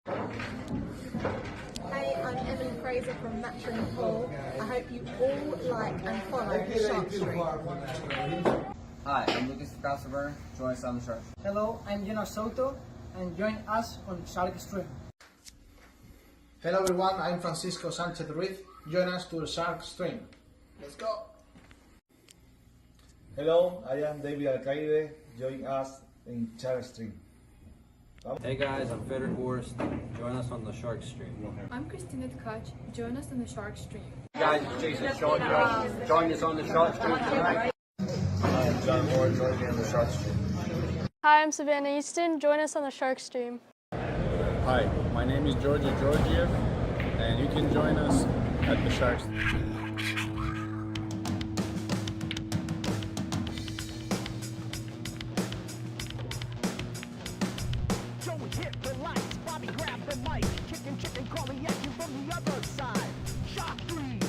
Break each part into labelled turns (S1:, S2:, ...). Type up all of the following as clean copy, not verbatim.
S1: Hey, I'm Emily Fraser from Matching Pool. I hope you all like and follow Shark Street.
S2: Hi, I'm Lucas Casaver. Join us on the Shark Stream.
S3: Hello, I'm Jenna Soto, and join us on Shark Stream.
S4: Hello everyone, I'm Francisco Sanchez Ruiz. Join us to the Shark Stream. Let's go!
S5: Hello, I am David Alcaide. Join us in Shark Stream.
S2: Hey guys, I'm Frederick Horst. Join us on the Shark Stream.
S6: I'm Christina Tkach. Join us on the Shark Stream.
S2: Hey guys, it's Jason Shawn Dickson. Join us on the Shark Stream tonight.
S5: Hi, I'm John Moore. Join me on the Shark Stream.
S7: Hi, I'm Savannah Easton. Join us on the Shark Stream.
S8: Hi, my name is Georgia Georgiev, and you can join us at the Shark Stream.
S9: Joey hit the lights, Bobby grabbed the mic, chicken calling at you from the other side. Shark Stream,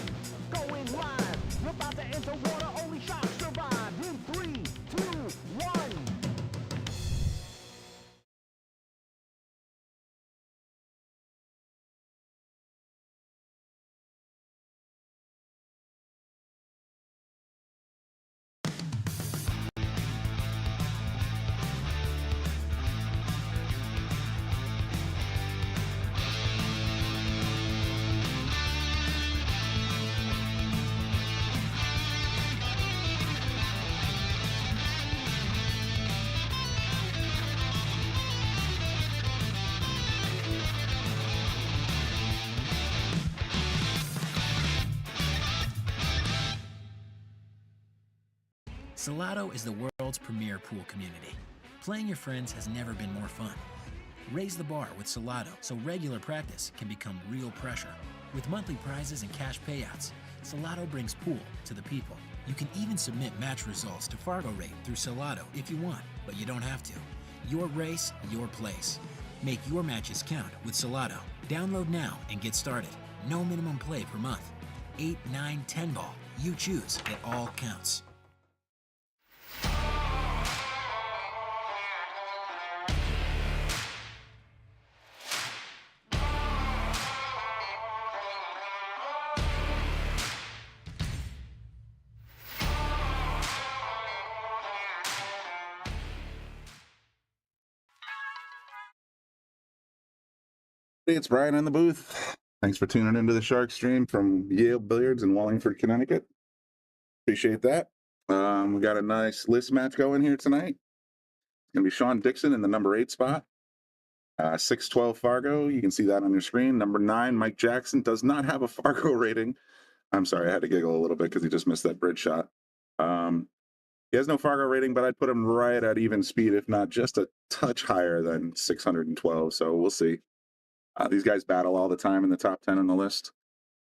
S9: going live. We're about to enter water, only sharks survive. In 3, 2, 1.
S10: Salado is the world's premier pool community. Playing your friends has never been more fun. Raise the bar with Salado so regular practice can become real pressure. With monthly prizes and cash payouts, Salado brings pool to the people. You can even submit match results to Fargo Rate through Salado if you want, but you don't have to. Your race, your place. Make your matches count with Salado. Download now and get started. No minimum play per month. 8, 9, 10 ball. You choose. It all counts.
S11: It's Brian in the booth. Thanks for tuning into the Shark Stream from Yale Billiards in Wallingford, Connecticut. Appreciate that. We got a nice list match going here tonight. It's going to be Shawn Dickson in the number 8 spot. 612 Fargo. You can see that on your screen. Number 9, Mike Jackson, does not have a Fargo rating. I'm sorry, I had to giggle a little bit because he just missed that bridge shot. He has no Fargo rating, but I'd put him right at even speed, if not just a touch higher than 612. So we'll see. These guys battle all the time in the top 10 on the list,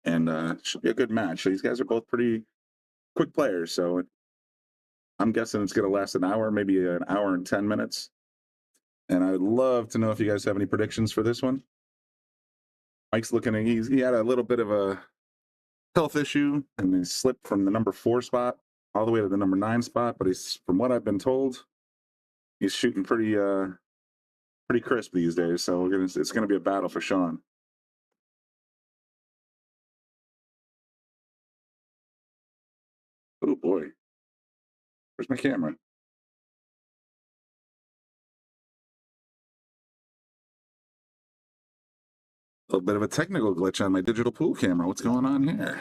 S11: and it should be a good match. These guys are both pretty quick players, so I'm guessing it's going to last an hour, maybe an hour and 10 minutes. And I would love to know if you guys have any predictions for this one. Mike's looking at, he had a little bit of a health issue, and he slipped from the number 4 spot all the way to the number 9 spot, but he's, from what I've been told, he's shooting pretty crisp these days, so it's gonna be a battle for Shawn. Oh boy, where's my camera? A little bit of a technical glitch on my digital pool camera. What's going on here?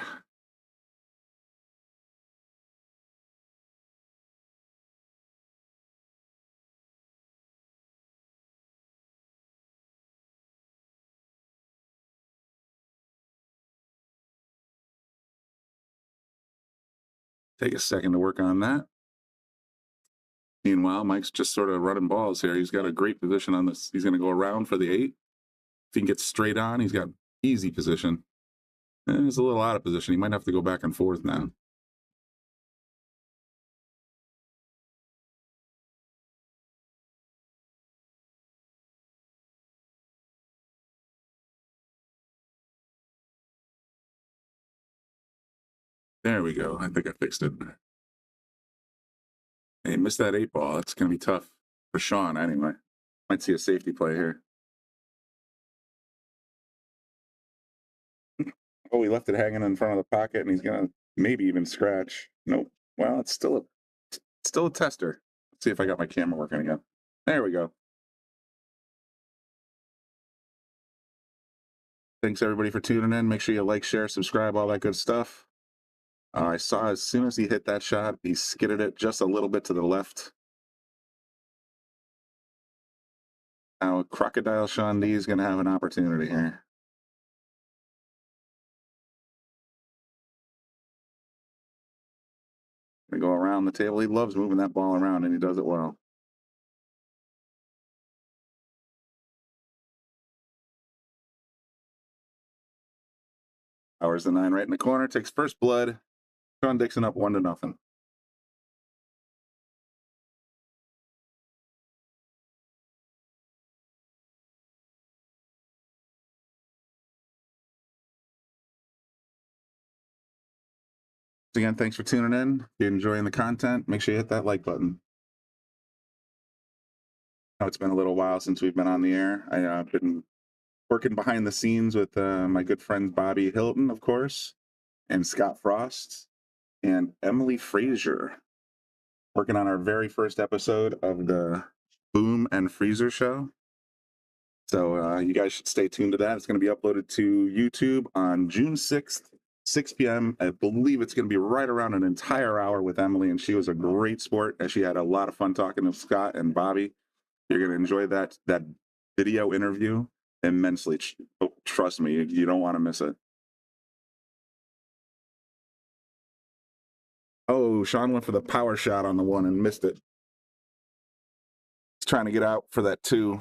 S11: Take a second to work on that. Meanwhile, Mike's just sort of running balls here. He's got a great position on this. He's going to go around for the 8. If he can get straight on, he's got easy position. And he's a little out of position. He might have to go back and forth now. There we go. I think I fixed it. Hey, missed that 8 ball. That's going to be tough for Shawn anyway. Might see a safety play here. Oh, he left it hanging in front of the pocket, and he's gonna maybe even scratch. Nope. Well, it's still a tester. Let's see if I got my camera working again. There we go. Thanks everybody for tuning in. Make sure you like, share, subscribe, all that good stuff. I saw as soon as he hit that shot, he skidded it just a little bit to the left. Now, Crocodile Shawn D is going to have an opportunity here. They go around the table. He loves moving that ball around, and he does it well. Powers the 9 right in the corner. Takes first blood. Shawn Dickson up 1-0. Again, thanks for tuning in. If you're enjoying the content, make sure you hit that like button. I know it's been a little while since we've been on the air. I've been working behind the scenes with my good friends Bobby Hilton, of course, and Scott Frost, and Emily Frazier. Working on our very first episode of the Boom and Freezer show. So you guys should stay tuned to that. It's going to be uploaded to YouTube on June 6th. 6 p.m. I believe it's going to be right around an entire hour with Emily, and she was a great sport, and she had a lot of fun talking to Scott and Bobby. You're going to enjoy that video interview immensely. Trust me, you don't want to miss it. Oh, Shawn went for the power shot on the one and missed it. He's trying to get out for that 2.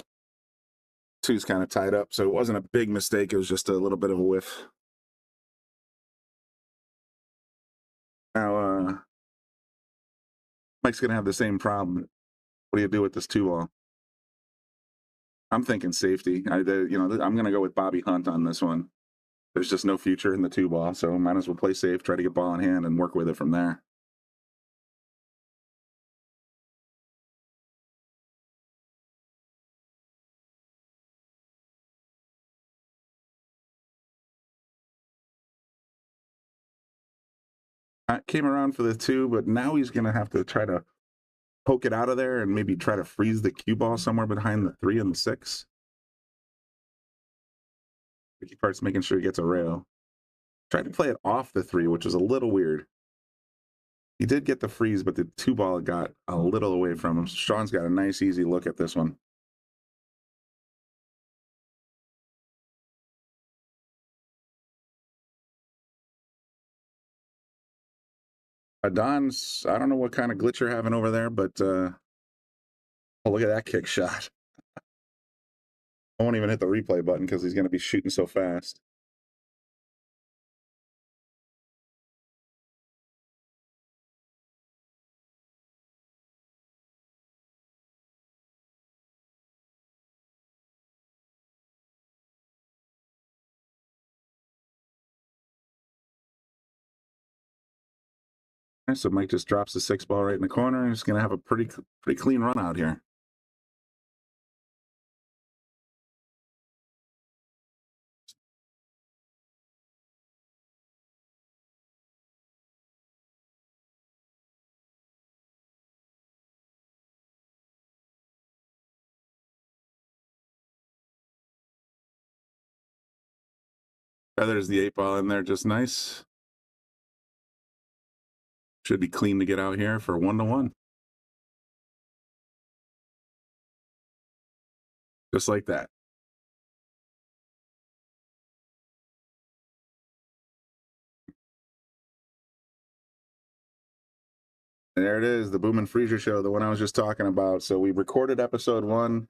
S11: 2's kind of tied up, so it wasn't a big mistake. It was just a little bit of a whiff. Now, Mike's going to have the same problem. What do you do with this 2 ball? I'm thinking safety. I'm going to go with Bobby Hunt on this one. There's just no future in the 2 ball, so might as well play safe, try to get ball in hand, and work with it from there. I came around for the 2, but now he's going to have to try to poke it out of there and maybe try to freeze the cue ball somewhere behind the 3 and the 6. The key part's making sure he gets a rail. Tried to play it off the 3, which was a little weird. He did get the freeze, but the 2 ball got a little away from him. Shawn's got a nice, easy look at this one. Don's, I don't know what kind of glitch you're having over there, but oh, look at that kick shot. I won't even hit the replay button because he's going to be shooting so fast. So Mike just drops the 6 ball right in the corner. He's going to have a pretty clean run out here. Feathers the 8 ball in there just nice. Should be clean to get out here for 1-1. Just like that. There it is, the Boom and Freezer show, the one I was just talking about. So we recorded episode 1.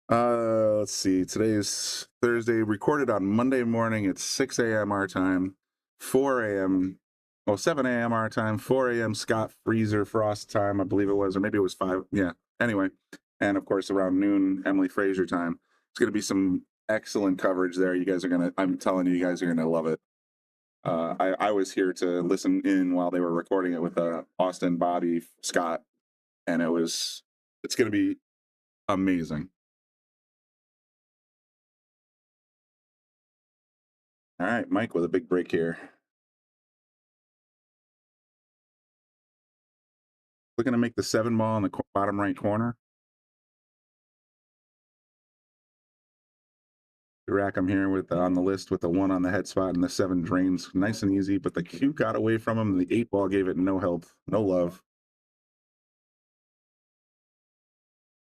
S11: Let's see, today is Thursday. Recorded on Monday morning at 6 a.m. our time, 4 a.m. Well, 7 a.m. our time, 4 a.m. Scott Freezer Frost time, I believe it was, or maybe it was 5. Yeah, anyway. And of course, around noon, Emily Frazier time. It's going to be some excellent coverage there. You guys are going to, I'm telling you, you guys are going to love it. I was here to listen in while they were recording it with Austin, Bobby, Scott, and it's going to be amazing. All right, Mike with a big break here. Looking to make the 7 ball in the bottom right corner. Rack him here with on the list with the 1 on the head spot and the 7 drains. Nice and easy, but the cue got away from him. The 8 ball gave it no help, no love.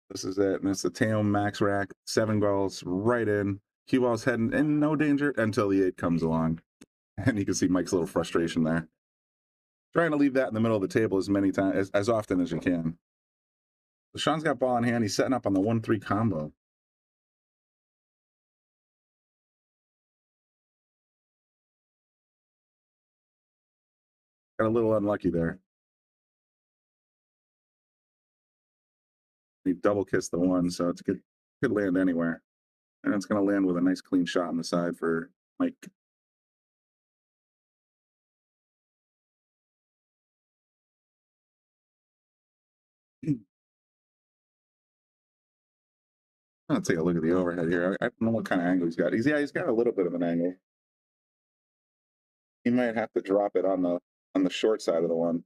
S11: This is it, and it's the Taom max rack. 7 balls right in. Cue ball's heading in no danger until the 8 comes along. And you can see Mike's little frustration there. Trying to leave that in the middle of the table as many times, as often as you can. So Shawn's got ball in hand. He's setting up on the 1-3 combo. Got a little unlucky there. He double kissed the 1, so it's good. Could land anywhere. And it's going to land with a nice clean shot on the side for Mike. I'll take a look at the overhead here. I don't know what kind of angle he's got. He's got a little bit of an angle. He might have to drop it on the short side of the 1.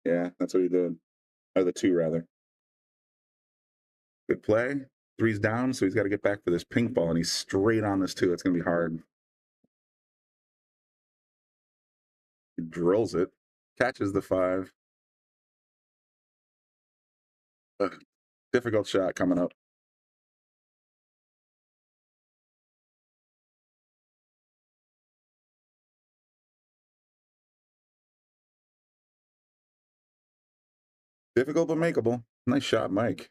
S11: Yeah, that's what he did. Or the 2 rather. Good play. 3's down, so he's got to get back for this pink ball, and he's straight on this 2. It's going to be hard. He drills it, catches the 5. Difficult shot coming up. Difficult but makeable. Nice shot, Mike.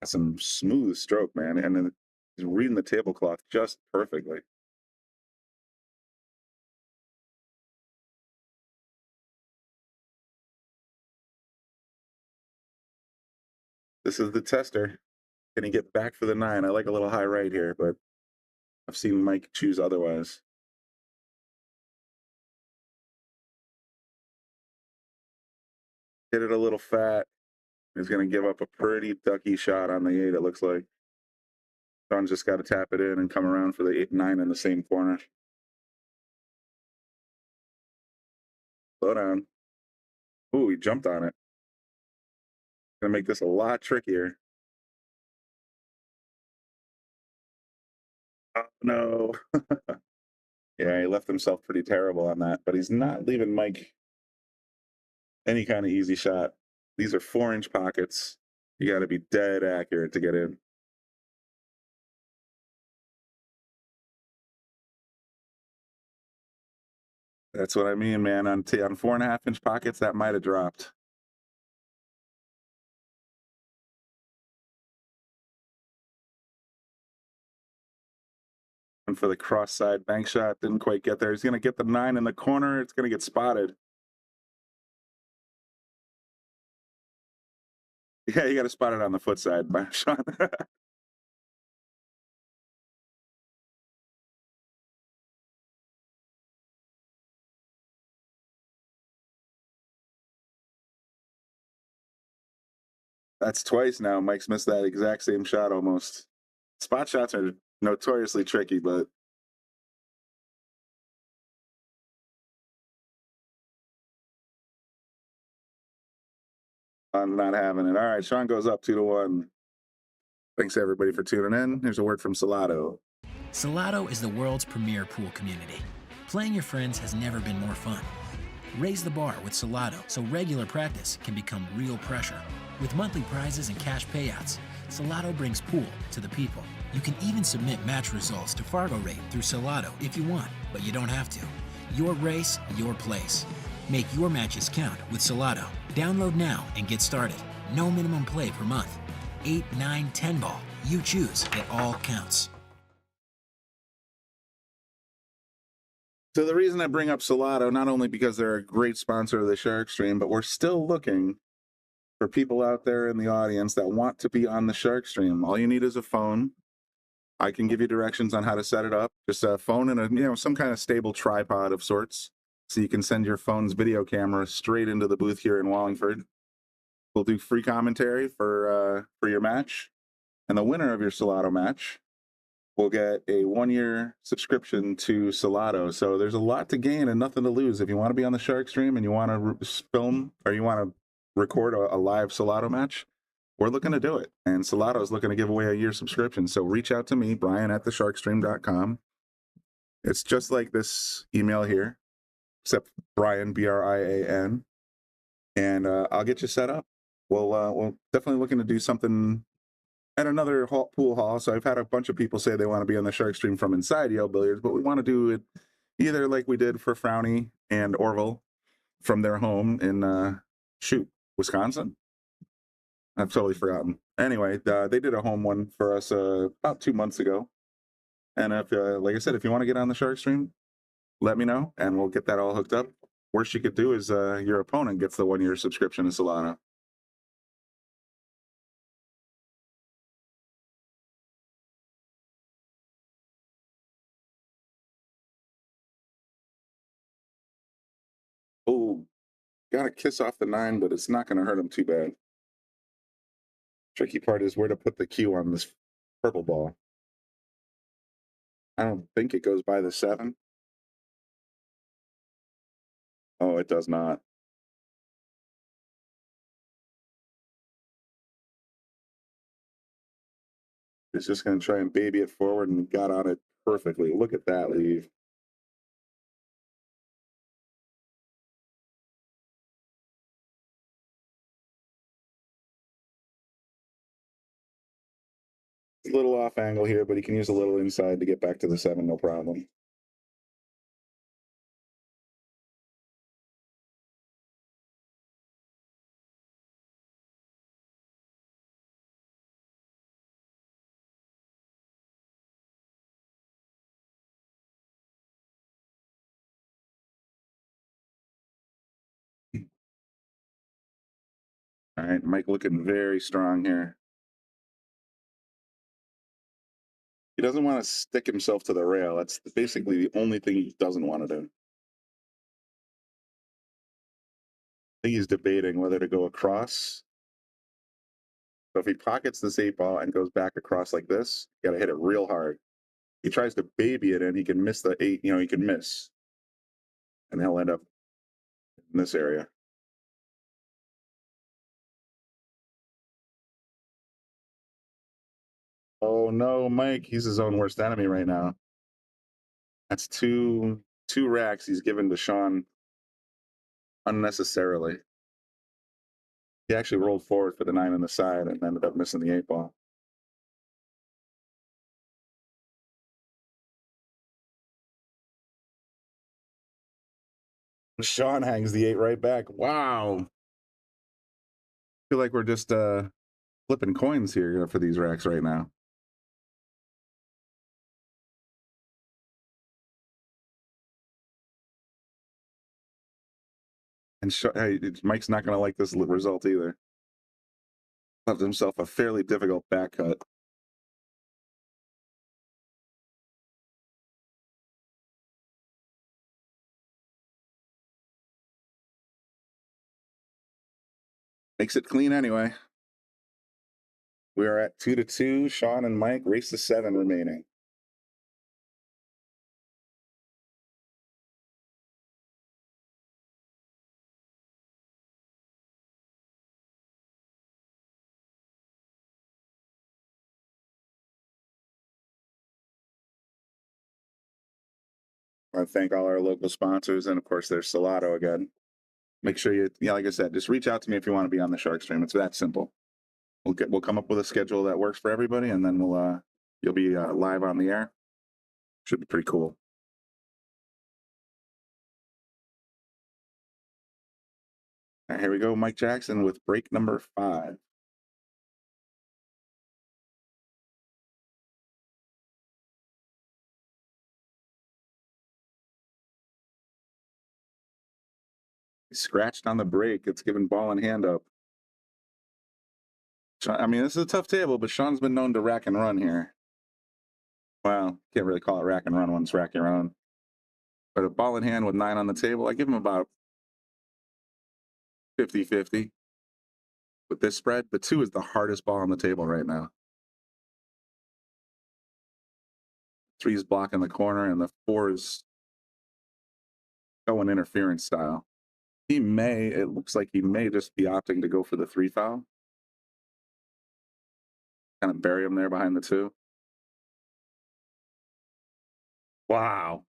S11: Got some smooth stroke, man, and then he's reading the tablecloth just perfectly. This is the tester. Can he get back for the 9? I like a little high right here, but I've seen Mike choose otherwise. Hit it a little fat. He's going to give up a pretty ducky shot on the 8, it looks like. Shawn's just got to tap it in and come around for the 8-9 in the same corner. Slow down. Ooh, he jumped on it. Going to make this a lot trickier. Oh, no. Yeah, he left himself pretty terrible on that, but he's not leaving Mike any kind of easy shot. These are 4-inch pockets. You got to be dead accurate to get in. That's what I mean, man. On 4.5-inch pockets, that might have dropped. And for the cross side bank shot, didn't quite get there. He's going to get the 9 in the corner. It's going to get spotted. Yeah, you got to spot it on the foot side, Shawn. That's twice now. Mike's missed that exact same shot almost. Spot shots are notoriously tricky, but I'm not having it. All right, Shawn goes up 2-1. Thanks everybody for tuning in. Here's a word from Salado.
S10: Salado is the world's premier pool community. Playing your friends has never been more fun. Raise the bar with Salado so regular practice can become real pressure. With monthly prizes and cash payouts, Salado brings pool to the people. You can even submit match results to Fargo Rate through Salado if you want, but you don't have to. Your race, your place. Make your matches count with Salado. Download now and get started. No minimum play per month. 8, 9, 10 ball. You choose. It all counts.
S11: So the reason I bring up Salado, not only because they're a great sponsor of the Shark Stream, but we're still looking for people out there in the audience that want to be on the Shark Stream. All you need is a phone. I can give you directions on how to set it up. Just a phone and some kind of stable tripod of sorts. so you can send your phone's video camera straight into the booth here in Wallingford. We'll do free commentary for your match, and the winner of your Salado match will get a 1-year subscription to Salado. So there's a lot to gain and nothing to lose. If you want to be on the Shark Stream and you want to film or you want to record a live Salado match, we're looking to do it. And Salado is looking to give away a year subscription. So reach out to me, Brian@thesharkstream.com. It's just like this email here, except Brian, Brian, and I'll get you set up. We'll definitely looking to do something at another pool hall. So I've had a bunch of people say they want to be on the Shark Stream from inside Yale Billiards, but we want to do it either like we did for Frowney and Orville from their home in Wisconsin. I've totally forgotten. Anyway, they did a home one for us about 2 months ago. And if, like I said, if you want to get on the Shark Stream, let me know and we'll get that all hooked up. Worst you could do is your opponent gets the 1-year subscription to Salado. Oh, got to kiss off the 9, but it's not going to hurt him too bad. Tricky part is where to put the cue on this purple ball. I don't think it goes by the 7. Oh, it does not. It's just going to try and baby it forward and got on it perfectly. Look at that leave. A little off angle here, but he can use a little inside to get back to the 7, no problem. All right, Mike looking very strong here. He doesn't want to stick himself to the rail. That's basically the only thing he doesn't want to do. I think he's debating whether to go across. So if he pockets this 8 ball and goes back across like this, you got to hit it real hard. He tries to baby it in, he can miss the 8, he can miss. And he'll end up in this area. Oh no, Mike, he's his own worst enemy right now. That's two racks he's given to Shawn unnecessarily. He actually rolled forward for the 9 on the side and ended up missing the 8 ball. Shawn hangs the 8 right back. Wow. Feel like we're just flipping coins here for these racks right now. And hey, Mike's not going to like this result either. Left himself a fairly difficult back cut. Makes it clean anyway. We are at 2-2. Shawn and Mike race to 7 remaining. I want to thank all our local sponsors, and of course, there's Salado again. Make sure you, like I said, just reach out to me if you want to be on the Shark Stream. It's that simple. We'll come up with a schedule that works for everybody, and then you'll be live on the air. Should be pretty cool. All right, here we go, Mike Jackson with break number 5. Scratched on the break. It's given ball and hand up. I mean, this is a tough table, but Shawn's been known to rack and run here. Well, can't really call it rack and run when it's rack and run. But a ball in hand with 9 on the table, I give him about 50-50. With this spread, the 2 is the hardest ball on the table right now. 3 is blocking the corner, and the 4 is going interference style. It looks like he may just be opting to go for the 3 foul. Kind of bury him there behind the 2. Wow.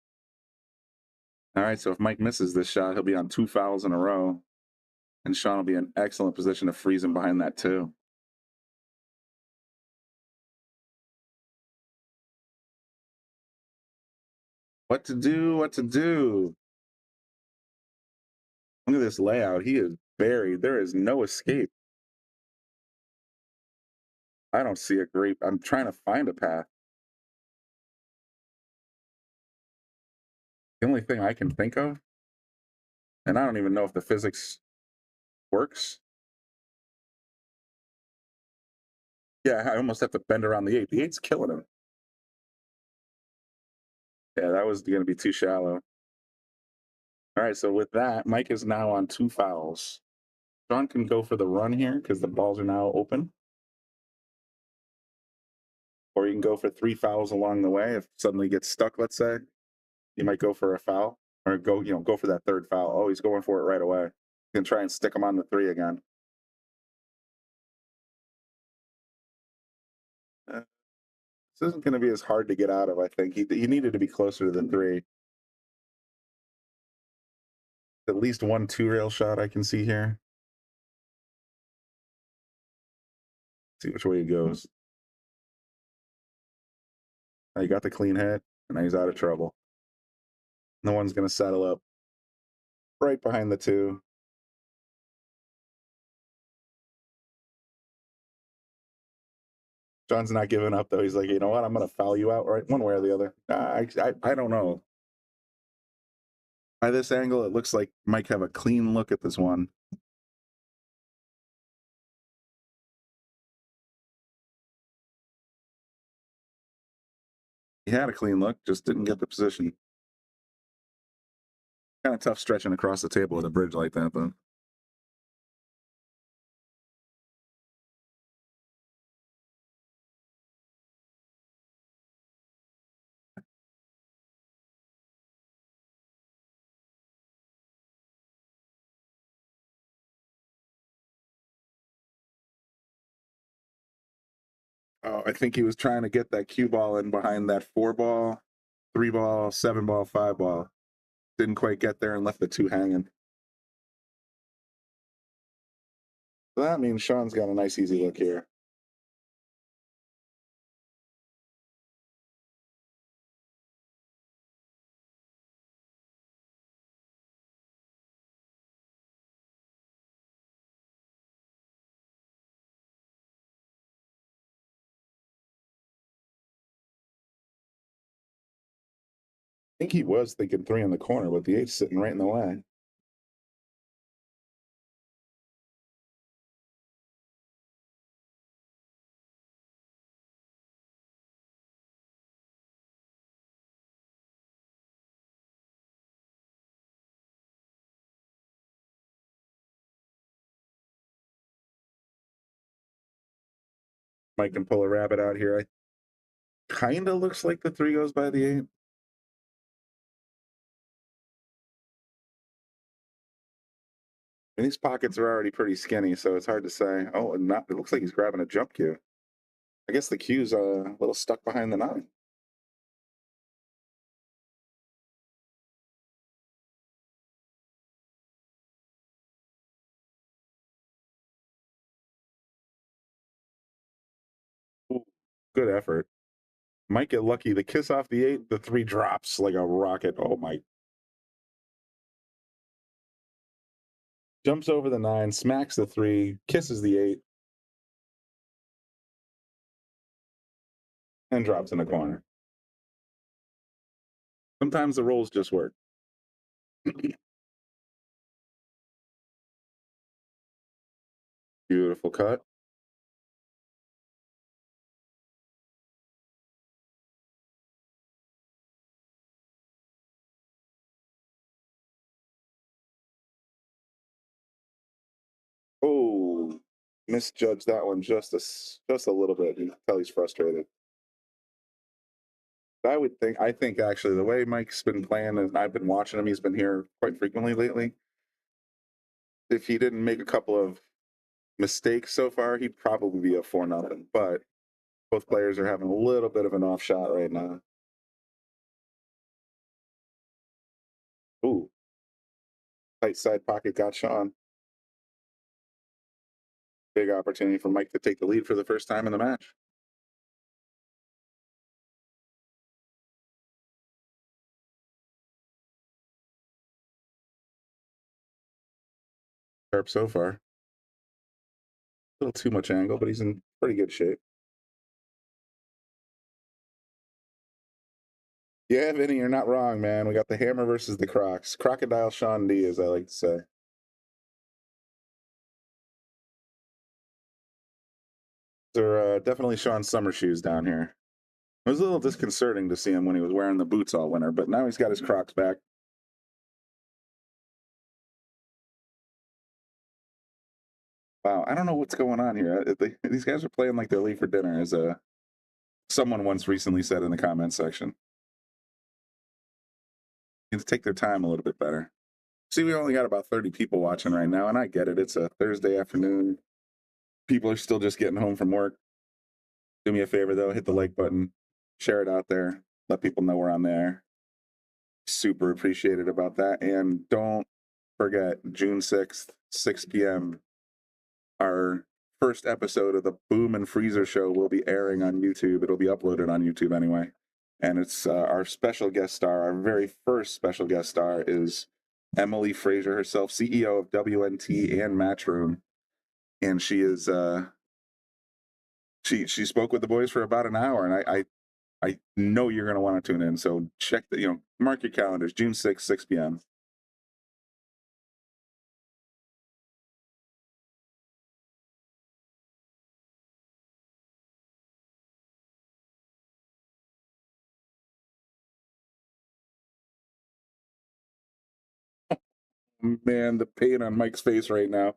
S11: All right, so if Mike misses this shot, he'll be on 2 fouls in a row. And Shawn will be in excellent position to freeze him behind that 2. What to do? What to do? Look at this layout. He is buried. There is no escape. I don't see a great. I'm trying to find a path. The only thing I can think of, and I don't even know if the physics works. Yeah, I almost have to bend around the 8. The 8's killing him. Yeah, that was going to be too shallow. All right, so with that, Mike is now on 2 fouls. Shawn can go for the run here because the balls are now open. Or you can go for 3 fouls along the way. If suddenly gets stuck, let's say, you might go for a foul or go for that 3rd foul. Oh, he's going for it right away. You can try and stick him on the 3 again. This isn't going to be as hard to get out of, I think. He needed to be closer to the 3. At least 1 2-rail shot I can see here. See which way he goes. Now he got the clean hit, and now he's out of trouble. No one's going to settle up right behind the 2. Shawn's not giving up, though. He's like, you know what? I'm going to foul you out right one way or the other. I don't know. By this angle, it looks like Mike have a clean look at this one. He had a clean look, just didn't get the position. Kind of tough stretching across the table with a bridge like that, though. Oh, I think he was trying to get that cue ball in behind that 4 ball, 3 ball, 7 ball, 5 ball. Didn't quite get there and left the 2 hanging. So that means Shawn's got a nice easy look here. I think he was thinking 3 in the corner, but the 8's sitting right in the way. Mike can pull a rabbit out here. I kind of looks like the 3 goes by the 8. And these pockets are already pretty skinny, so it's hard to say. Oh, and it looks like he's grabbing a jump cue. I guess the cue's a little stuck behind the 9. Ooh, good effort. Might get lucky. The kiss off the 8, the 3 drops like a rocket. Oh, my. Jumps over the 9, smacks the 3, kisses the 8, and drops in the corner. Sometimes the rolls just work. Beautiful cut. misjudged that one just a little bit. You can tell he's frustrated. I think actually the way Mike's been playing, and I've been watching him, he's been here quite frequently lately. If he didn't make a couple of mistakes so far, he'd probably be up 4-0. But both players are having a little bit of an off shot right now. Ooh. Tight side pocket got Shawn. Big opportunity for Mike to take the lead for the first time in the match. Sharp so far. A little too much angle, but he's in pretty good shape. Yeah, Vinny, you're not wrong, man. We got the hammer versus the Crocs. Crocodile Shawn D, as I like to say. They're definitely Shawn's summer shoes down here. It was a little disconcerting to see him when he was wearing the boots all winter, but now he's got his Crocs back. Wow, I don't know what's going on here. These guys are playing like they're late for dinner, as someone once recently said in the comments section. Need to take their time a little bit better. See, we only got about 30 people watching right now, and I get it. It's a Thursday afternoon. People are still just getting home from work. Do me a favor, though. Hit the like button. Share it out there. Let people know we're on there. Super appreciated about that. And don't forget, June 6th, 6 p.m., our first episode of the Boom and Freezer Show will be airing on YouTube. It'll be uploaded on YouTube anyway. And it's our special guest star, our very first special guest star is Emily Fraser herself, CEO of WNT and Matchroom. And she is she spoke with the boys for about an hour, and I know you're going to want to tune in. So check mark your calendars, June 6th, 6 p.m. Man, the pain on Mike's face right now.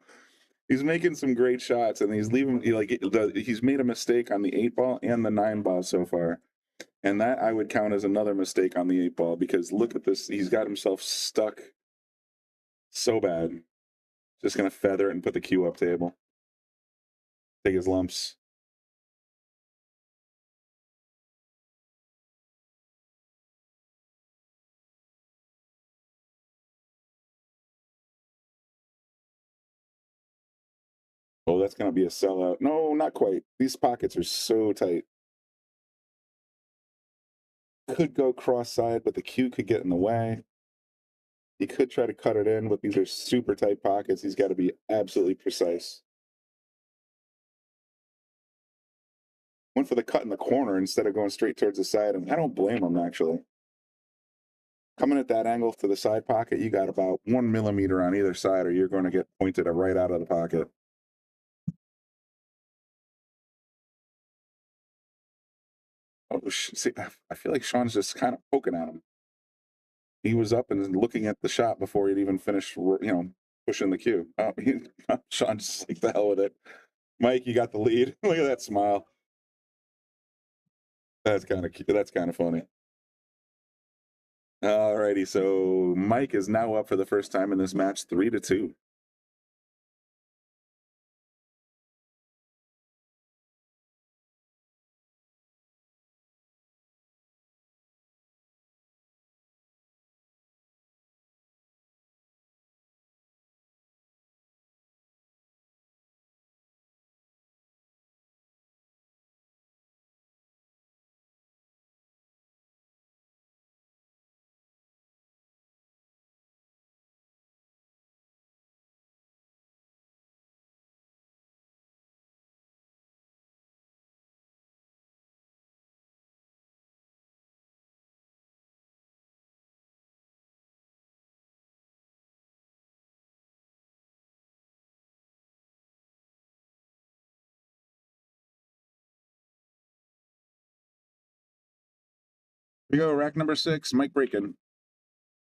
S11: He's making some great shots, and he's he's made a mistake on the 8-ball and the 9-ball so far. And that I would count as another mistake on the 8-ball, because look at this. He's got himself stuck so bad. Just going to feather it and put the cue up table. Take his lumps. Oh, that's going to be a sellout. No, not quite. These pockets are so tight. Could go cross-side, but the cue could get in the way. He could try to cut it in, but these are super tight pockets. He's got to be absolutely precise. Went for the cut in the corner instead of going straight towards the side, and I don't blame him, actually. Coming at that angle to the side pocket, you got about 1 millimeter on either side, or you're going to get pointed right out of the pocket. Oh, see, I feel like Shawn's just kind of poking at him. He was up and looking at the shot before he'd even finished, pushing the cue. Oh, Shawn's just like, the hell with it. Mike, you got the lead. Look at that smile. That's kind of cute. That's kind of funny. Alrighty, so Mike is now up for the first time in this match, 3-2. Here we go, rack number 6, Mike Braken.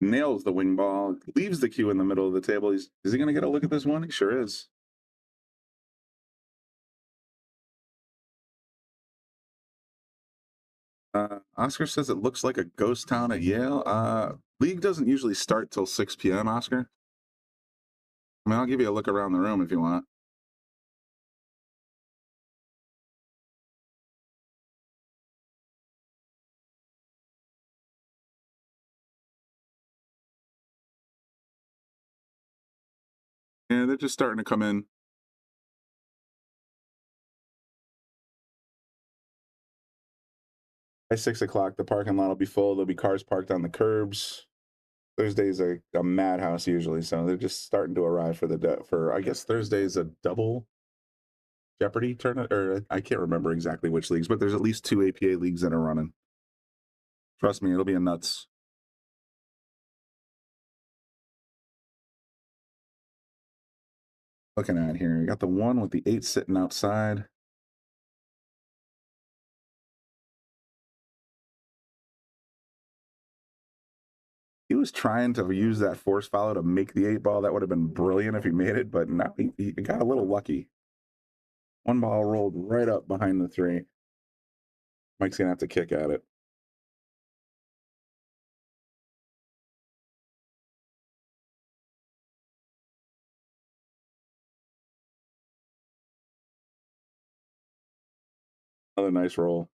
S11: Nails the wing ball, leaves the cue in the middle of the table. Is he going to get a look at this one? He sure is. Oscar says it looks like a ghost town at Yale. League doesn't usually start till 6 p.m., Oscar. I mean, I'll give you a look around the room if you want. Yeah, they're just starting to come in. By 6 o'clock, the parking lot will be full. There'll be cars parked on the curbs. Thursday's a madhouse usually, so they're just starting to arrive for I guess Thursday's a double Jeopardy tournament, or I can't remember exactly which leagues, but there's at least 2 APA leagues that are running. Trust me, it'll be a nuts. Looking at here, you got the 1 with the 8 sitting outside. He was trying to use that force follow to make the 8 ball. That would have been brilliant if he made it, but no, he got a little lucky. 1 ball rolled right up behind the 3. Mike's gonna have to kick at it. Another nice roll.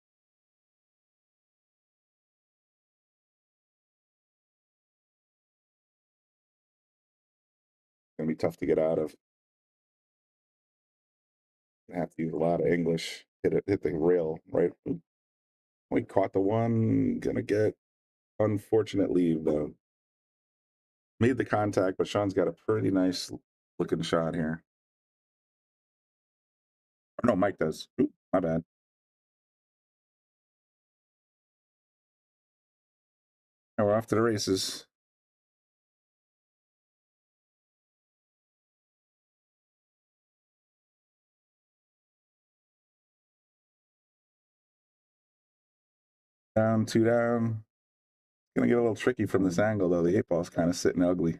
S11: Gonna be tough to get out of. Gonna have to use a lot of English. Hit the rail right. We caught the 1. Gonna get unfortunate leave though. Made the contact, but Shawn's got a pretty nice looking shot here. Or no, Mike does. Ooh, my bad. Now we're off to the races. Down, 2 down. Gonna get a little tricky from this angle though. The 8 ball's kind of sitting ugly.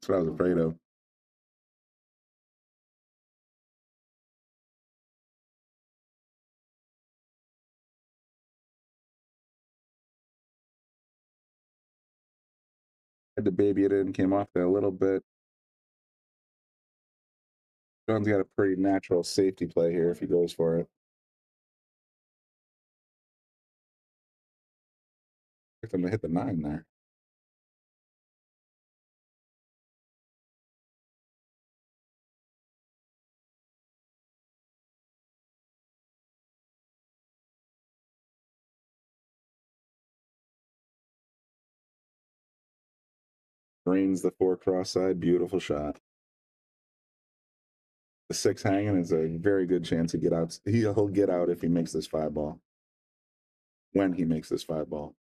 S11: That's what I was afraid of. Had to baby it in, came off there a little bit. John's got a pretty natural safety play here if he goes for it. Expect him to hit the 9 there. Drains the 4 cross side. Beautiful shot. The 6 hanging is a very good chance to get out. He'll get out if he makes this 5 ball. When he makes this 5 ball.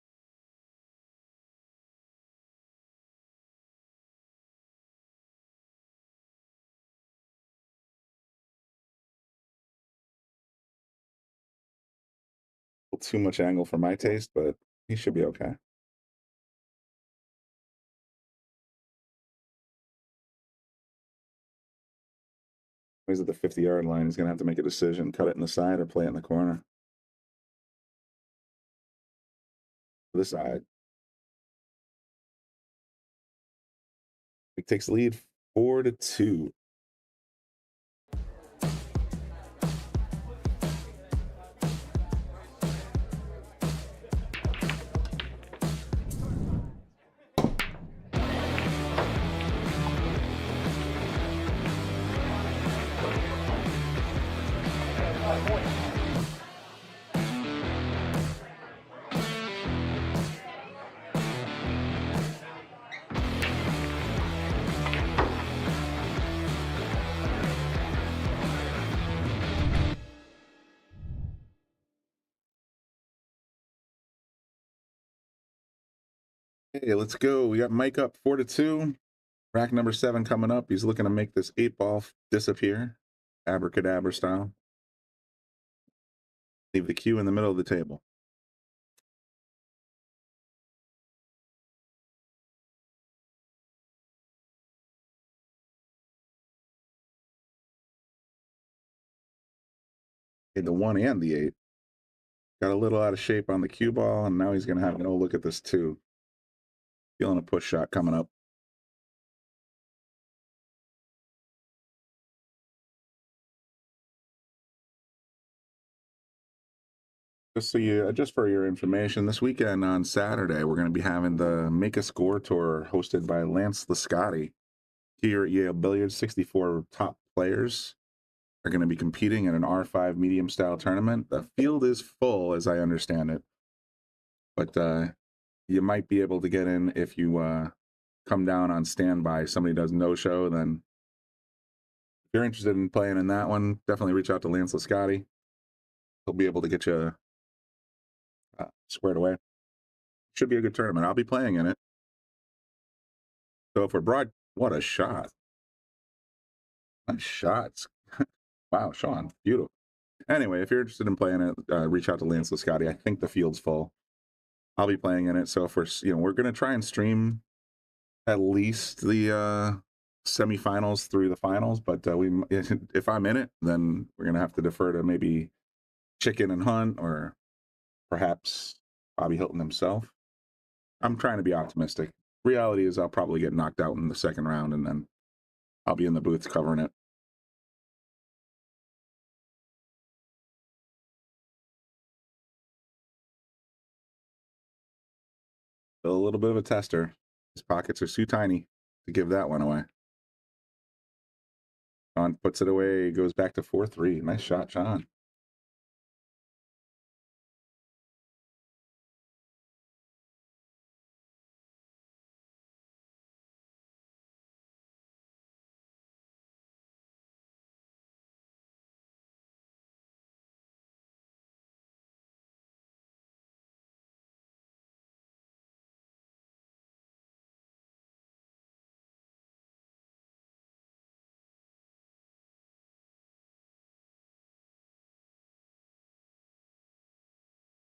S11: Too much angle for my taste, but he should be okay. He's at the 50-yard line. He's going to have to make a decision, cut it in the side or play it in the corner. This side. He takes the lead 4-2. Hey, let's go. We got Mike up 4-2. Rack number 7 coming up. He's looking to make this 8 ball disappear. Abracadabra style. Leave the cue in the middle of the table. the 1 and the 8. Got a little out of shape on the cue ball, and now he's going to have no look at this 2. Feeling a push shot coming up. Just for your information, this weekend on Saturday, we're going to be having the Make a Score Tour hosted by Lance Lascotti here at Yale Billiards. 64 top players are going to be competing in an R5 medium style tournament. The field is full, as I understand it, but you might be able to get in if you come down on standby. Somebody does no show, then if you're interested in playing in that one, definitely reach out to Lance Lascotti. He'll be able to get you squared away. Should be a good tournament. I'll be playing in it. So if we're broad, what a shot. Nice shots. Wow, Shawn, beautiful. Anyway, if you're interested in playing it, reach out to Lance Lascotti. I think the field's full. I'll be playing in it. So if we're going to try and stream at least the semifinals through the finals, but if I'm in it, then we're going to have to defer to maybe Chicken and Hunt or perhaps Bobby Hilton himself. I'm trying to be optimistic. Reality is I'll probably get knocked out in the second round, and then I'll be in the booth covering it. A little bit of a tester. His pockets are too tiny to give that one away. Shawn puts it away, goes back to 4-3. Nice shot, Shawn.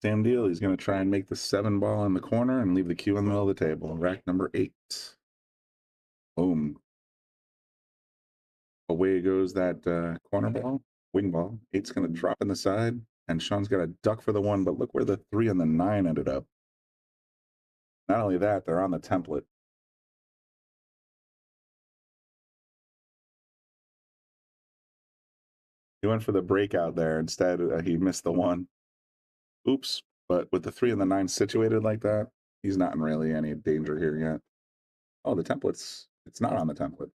S11: Same deal. He's going to try and make the 7 ball in the corner and leave the cue in the middle of the table. Rack number 8. Boom. Away goes that corner ball, wing ball. 8's going to drop in the side, and Shawn's got a duck for the 1, but look where the 3 and the 9 ended up. Not only that, they're on the template. He went for the breakout there. Instead, he missed the 1. Oops. But with the 3 and the 9 situated like that, he's not in really any danger here yet. Oh, the template's, it's not on the template.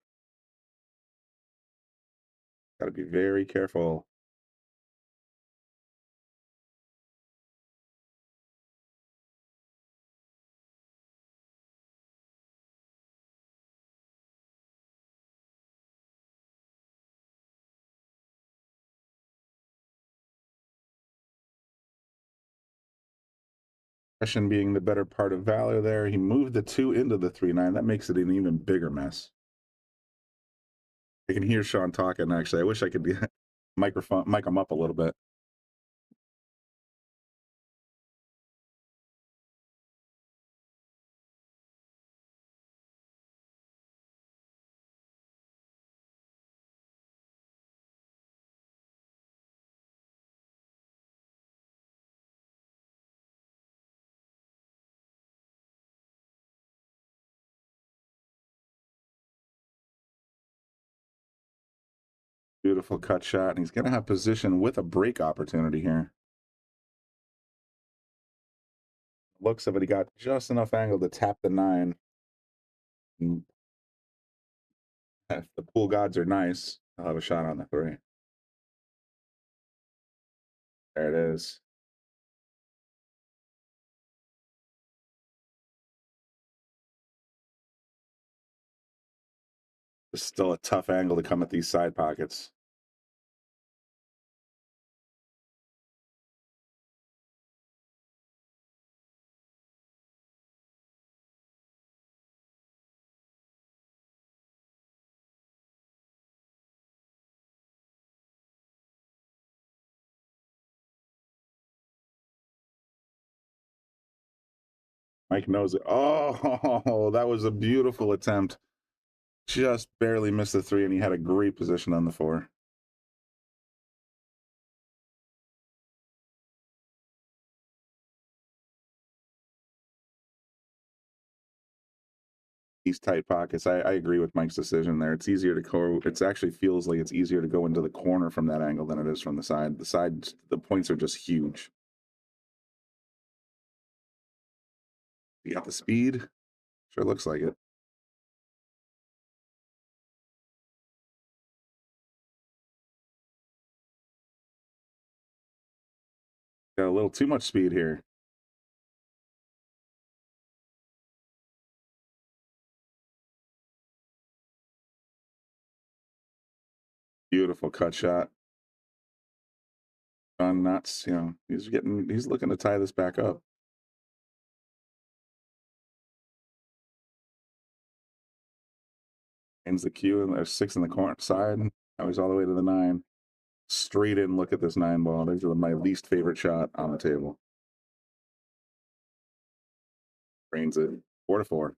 S11: Got to be very careful. Discretion being the better part of valor there. He moved the 2 into the 3-9. That makes it an even bigger mess. I can hear Shawn talking, actually. I wish I could mic him up a little bit. Beautiful cut shot, and he's going to have position with a break opportunity here. Looks of it, he got just enough angle to tap the 9. And if the pool gods are nice, I'll have a shot on the 3. There it is. It's still a tough angle to come at these side pockets. Mike knows it. Oh, that was a beautiful attempt. Just barely missed the 3, and he had a great position on the 4. these tight pockets. I agree with Mike's decision there. It's easier to go. It actually feels like it's easier to go into the corner from that angle than it is from the side. The side, the points are just huge. You got the speed. Sure looks like it. Got a little too much speed here. Beautiful cut shot. Gone nuts. You know, he's looking to tie this back up. Ends the cue, and there's 6 in the corner side. Now he's all the way to the 9. Straight in, look at this 9 ball. These are my least favorite shot on the table. Brains it. 4-4.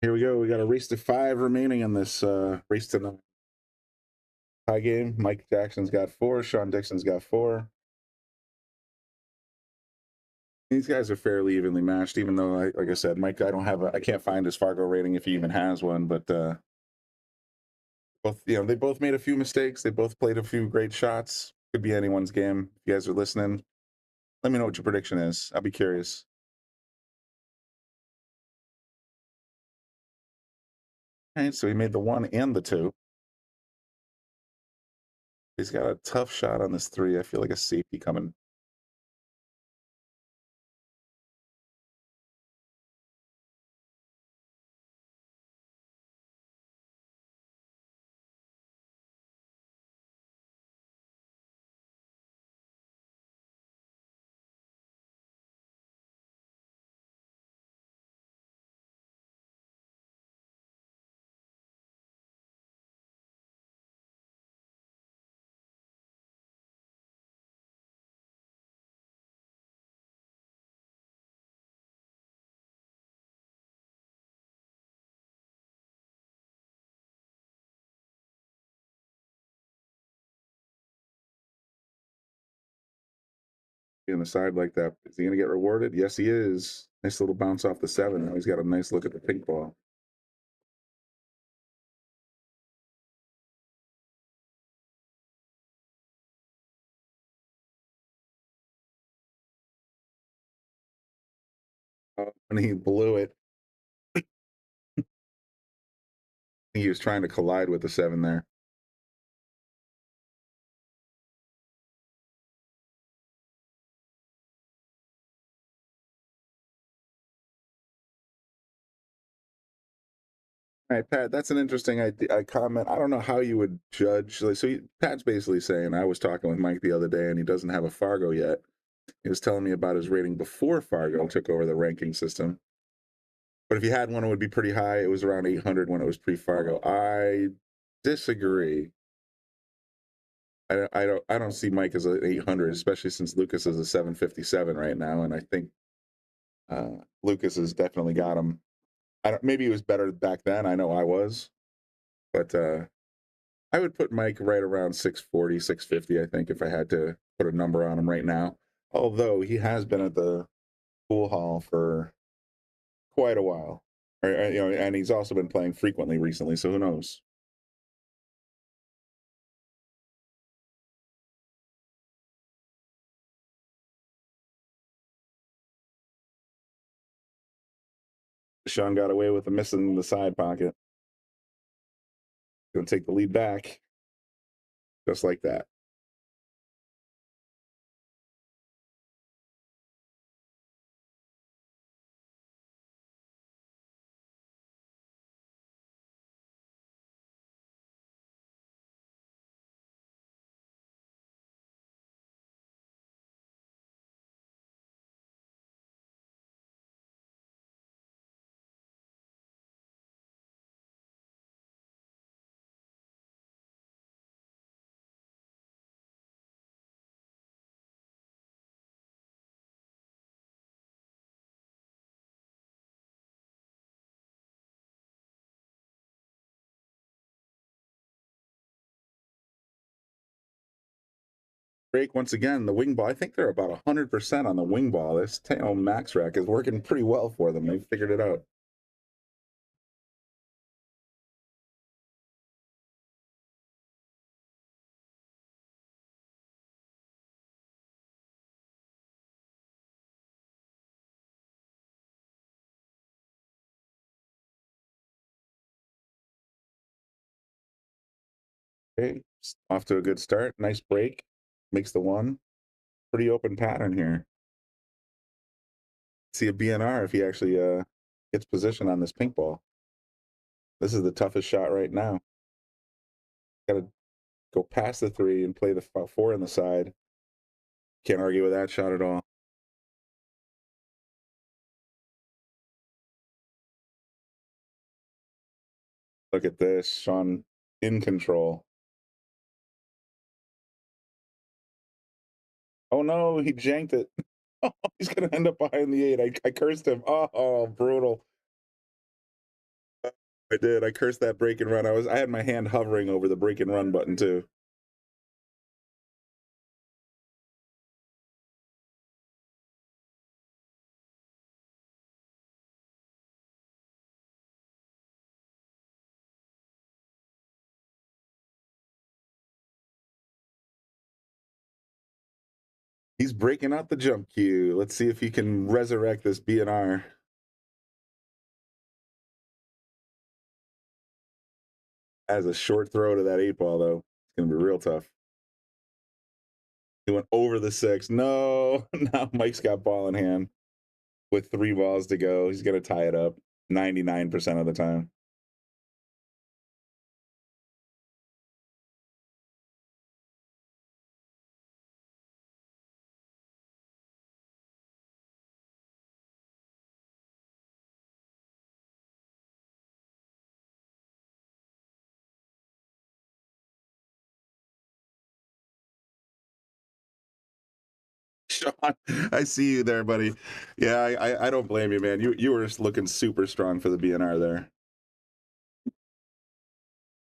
S11: Here we go. We got a race to 5 remaining in this race to 9 tie game. Mike Jackson's got 4. Shawn Dickson's got 4. These guys are fairly evenly matched, even though, like I said, Mike, I can't find his Fargo rating if he even has one. But both, they both made a few mistakes. They both played a few great shots. Could be anyone's game. If you guys are listening, let me know what your prediction is. I'll be curious. All right, so he made the 1 and the 2. He's got a tough shot on this 3. I feel like a safety coming. On the side like that. Is he going to get rewarded? Yes, he is. Nice little bounce off the 7. Now he's got a nice look at the pink ball. And he blew it. He was trying to collide with the 7 there. All right, Pat, that's an interesting comment. I don't know how you would judge. Pat's basically saying, I was talking with Mike the other day, and he doesn't have a Fargo yet. He was telling me about his rating before Fargo took over the ranking system. But if he had one, it would be pretty high. It was around 800 when it was pre-Fargo. I disagree. I don't see Mike as an 800, especially since Lucas is a 757 right now, and I think Lucas has definitely got him. Maybe he was better back then. I know I was, but I would put Mike right around 640, 650. I think if I had to put a number on him right now. Although he has been at the pool hall for quite a while, and he's also been playing frequently recently. So who knows? Shawn got away with the missing the side pocket. Going to take the lead back, just like that. Break once again, the wing ball. I think they're about 100% on the wing ball. This Taom Max Rack is working pretty well for them. They've figured it out. Okay, off to a good start. Nice break. Makes the one. Pretty open pattern here. See a BNR if he actually gets position on this pink ball. This is the toughest shot right now. Got to go past the 3 and play the 4 on the side. Can't argue with that shot at all. Look at this. Shawn in control. Oh no, he janked it. Oh, he's going to end up behind the 8. I cursed him. Oh, brutal. I did. I cursed that break and run. I had my hand hovering over the break and run button too. He's breaking out the jump cue. Let's see if he can resurrect this BNR. As a short throw to that 8 ball, though. It's going to be real tough. He went over the 6. No. Now Mike's got ball in hand with 3 balls to go. He's going to tie it up 99% of the time. Shawn, I see you there, buddy. Yeah, I don't blame you, man. You were just looking super strong for the BNR there.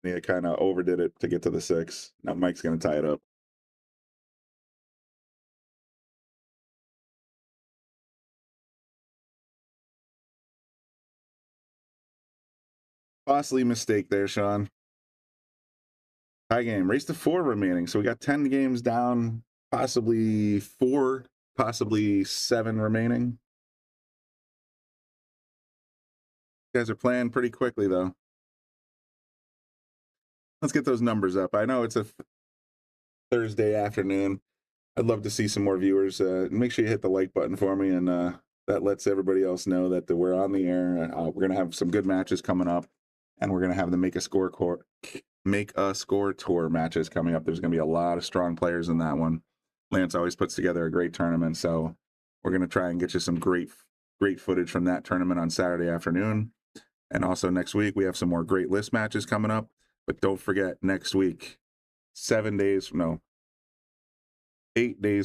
S11: Yeah, kind of overdid it to get to the 6. Now Mike's going to tie it up. Costly mistake there, Shawn. Tie game. Race to 4 remaining. So we got 10 games down, possibly 4, possibly 7 remaining. You guys are playing pretty quickly, though. Let's get those numbers up. I know it's a Thursday afternoon. I'd love to see some more viewers. Make sure you hit the like button for me, and that lets everybody else know that we're on the air. We're going to have some good matches coming up, and we're going to have the Make a Score Tour matches coming up. There's going to be a lot of strong players in that one. Lance always puts together a great tournament, so we're going to try and get you some great footage from that tournament on Saturday afternoon. And also next week, we have some more great list matches coming up. But don't forget, next week, 8 days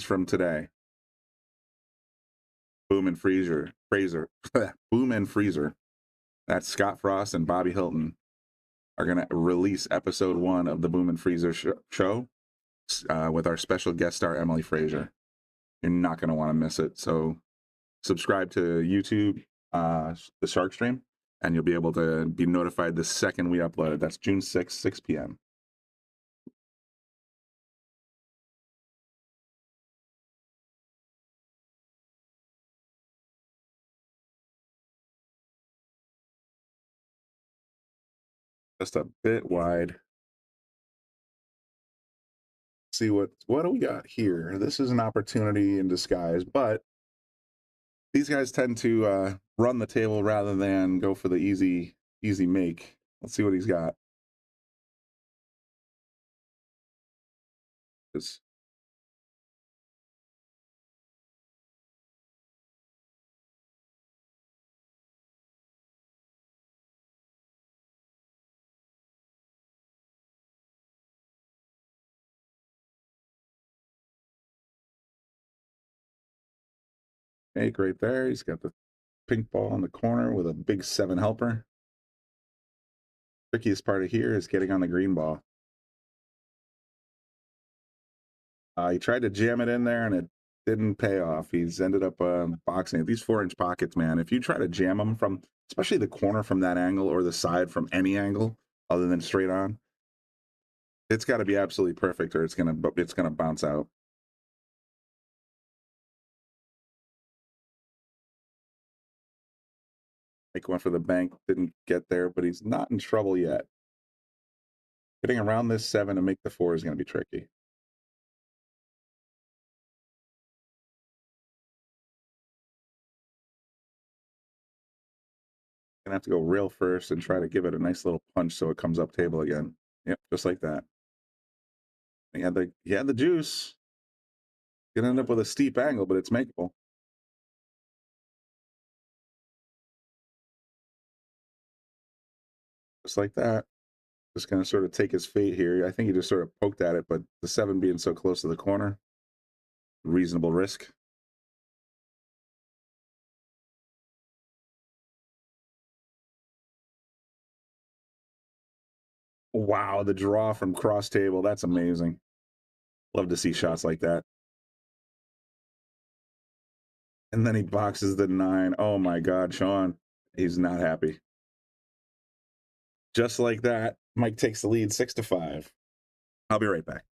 S11: from today, Boom and Freezer, Boom and Freezer, that's Scott Frost and Bobby Hilton, are going to release episode 1 of the Boom and Freezer show with our special guest star, Emily Frazier. You're not going to want to miss it. So subscribe to YouTube, the Shark Stream, and you'll be able to be notified the second we upload it. That's June 6th, 6 p.m. Just a bit wide. See what do we got here? This is an opportunity in disguise, but these guys tend to run the table rather than go for the easy make. Let's see what he's got. Snake right there. He's got the pink ball in the corner with a big 7 helper. Trickiest part of here is getting on the green ball. He tried to jam it in there and it didn't pay off. He's ended up boxing it. These 4-inch pockets, man, if you try to jam them from, especially the corner from that angle or the side from any angle other than straight on, it's got to be absolutely perfect or it's gonna bounce out. Mike went for the bank, didn't get there, but he's not in trouble yet. Getting around this 7 to make the 4 is going to be tricky. Gonna have to go real first and try to give it a nice little punch so it comes up table again. Yep, just like that. He had the juice. Gonna end up with a steep angle, but it's makeable. Just like that. Just gonna sort of take his fate here. I think he just sort of poked at it, but the 7 being so close to the corner, reasonable risk. Wow, the draw from cross table. That's amazing. Love to see shots like that. And then he boxes the 9. Oh my God, Shawn. He's not happy. Just like that, Mike takes the lead 6-5. I'll be right back.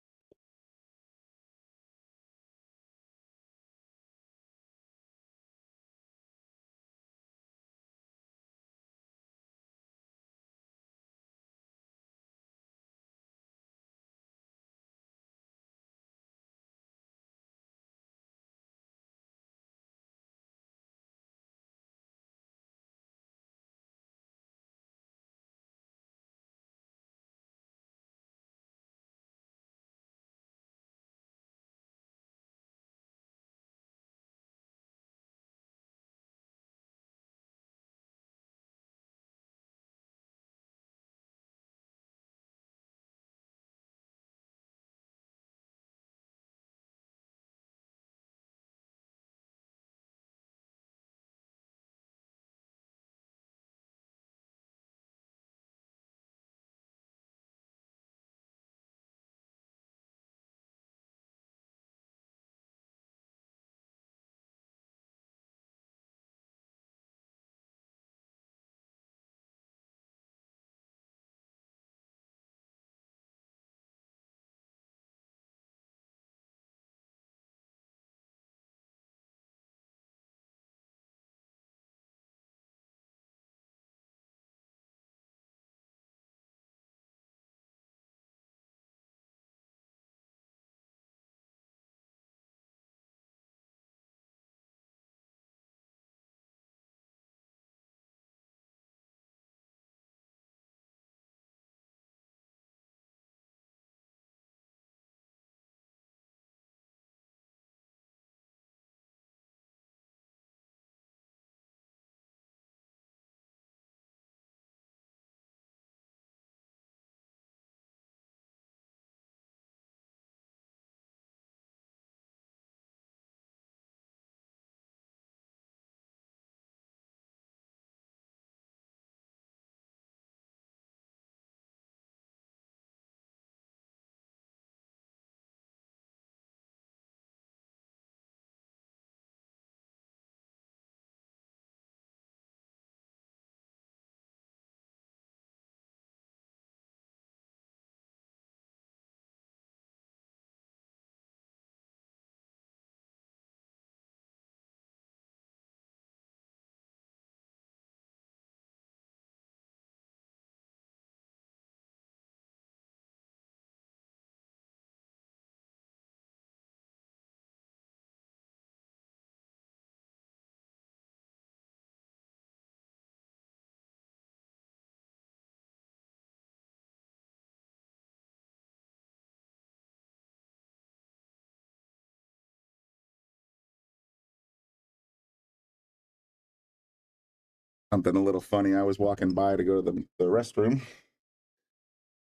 S11: Something a little funny. I was walking by to go to the restroom.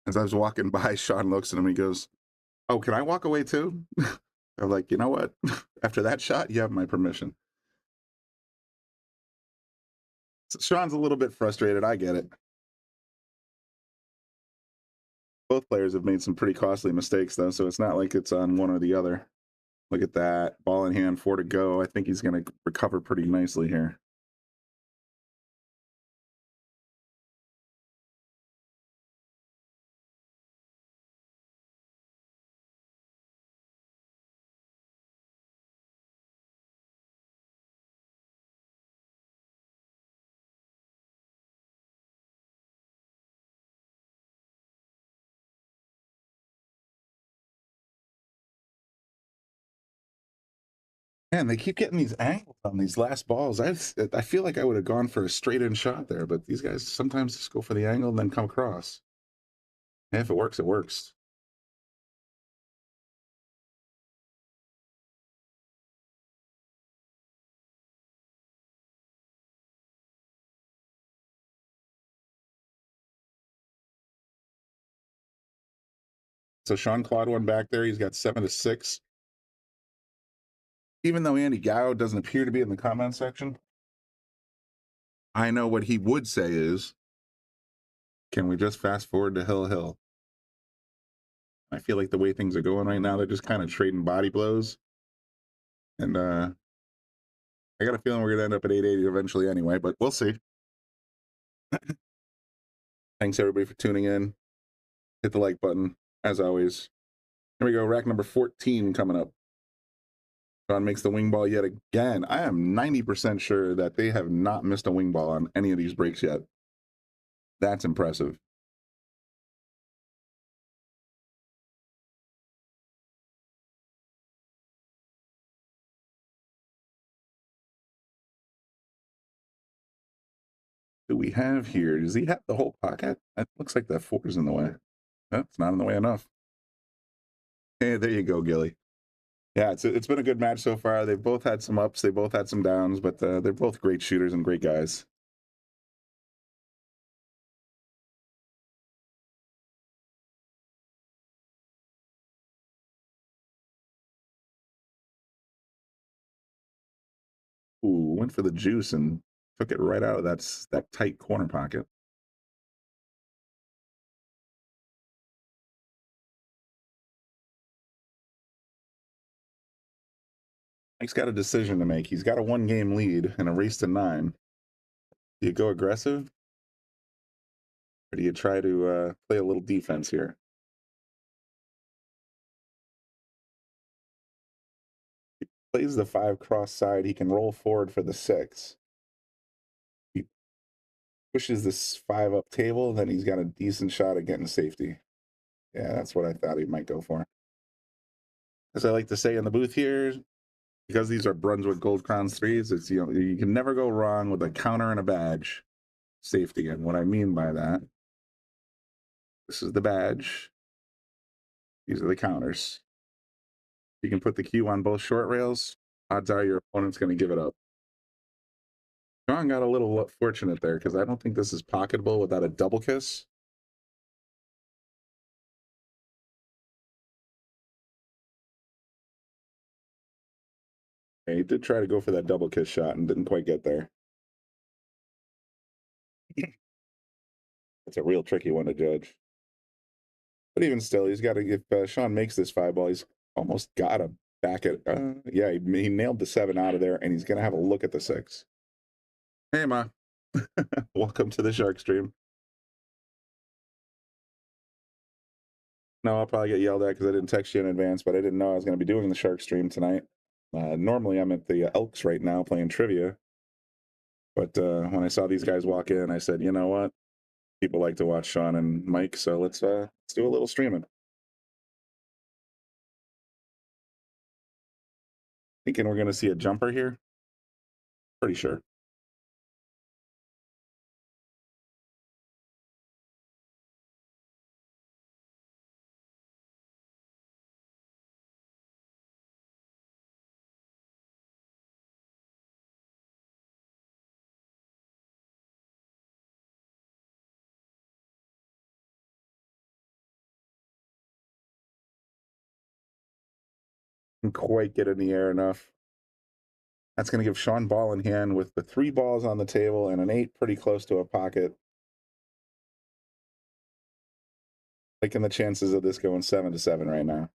S11: As I was walking by, Shawn looks at him and he goes, "Oh, can I walk away too?" I'm like, you know what? After that shot, you have my permission. So Shawn's a little bit frustrated. I get it. Both players have made some pretty costly mistakes, though, so it's not like it's on one or the other. Look at that. Ball in hand, 4 to go. I think he's going to recover pretty nicely here. Man, they keep getting these angles on these last balls. I feel like I would have gone for a straight-in shot there, but these guys sometimes just go for the angle and then come across. And if it works, it works. So Shawn Claude won back there. He's got 7 to 6. Even though Andy Gow doesn't appear to be in the comment section, I know what he would say is, can we just fast forward to Hill Hill? I feel like the way things are going right now, they're just kind of trading body blows. And I got a feeling we're going to end up at 880 eventually anyway, but we'll see. Thanks, everybody, for tuning in. Hit the like button, as always. Here we go, rack number 14 coming up. Shawn makes the wing ball yet again. I am 90% sure that they have not missed a wing ball on any of these breaks yet. That's impressive. Do we have here? Does he have the whole pocket? It looks like that 4 is in the way. No, it's not in the way enough. Hey, there you go, Gilly. Yeah, it's been a good match so far. They've both had some ups, they both had some downs, but they're both great shooters and great guys. Ooh, went for the juice and took it right out of that tight corner pocket. Mike's got a decision to make. He's got a 1-game lead in a race to 9. Do you go aggressive? Or do you try to play a little defense here? He plays the 5 cross side. He can roll forward for the 6. He pushes this 5 up table, then he's got a decent shot at getting safety. Yeah, that's what I thought he might go for. As I like to say in the booth here, because these are Brunswick Gold Crowns 3s, it's, you know, you can never go wrong with a counter and a badge safety. And what I mean by that, this is the badge. These are the counters. You can put the cue on both short rails. Odds are your opponent's going to give it up. Shawn got a little fortunate there because I don't think this is pocketable without a double kiss. He did try to go for that double kiss shot and didn't quite get there. It's a real tricky one to judge. But even still, he's got to, if Shawn makes this 5 ball, he's almost got to back it. Yeah, he nailed the 7 out of there, and he's going to have a look at the 6. Hey, Ma. Welcome to the Shark Stream. No, I'll probably get yelled at because I didn't text you in advance, but I didn't know I was going to be doing the Shark Stream tonight. Normally, I'm at the Elks right now playing trivia. But when I saw these guys walk in, I said, you know what? People like to watch Shawn and Mike, so let's do a little streaming. Thinking we're going to see a jumper here. Pretty sure. Didn't quite get in the air enough. That's going to give Shawn ball in hand with the 3 balls on the table and an 8 pretty close to a pocket. Liking the chances of this going 7-7 right now.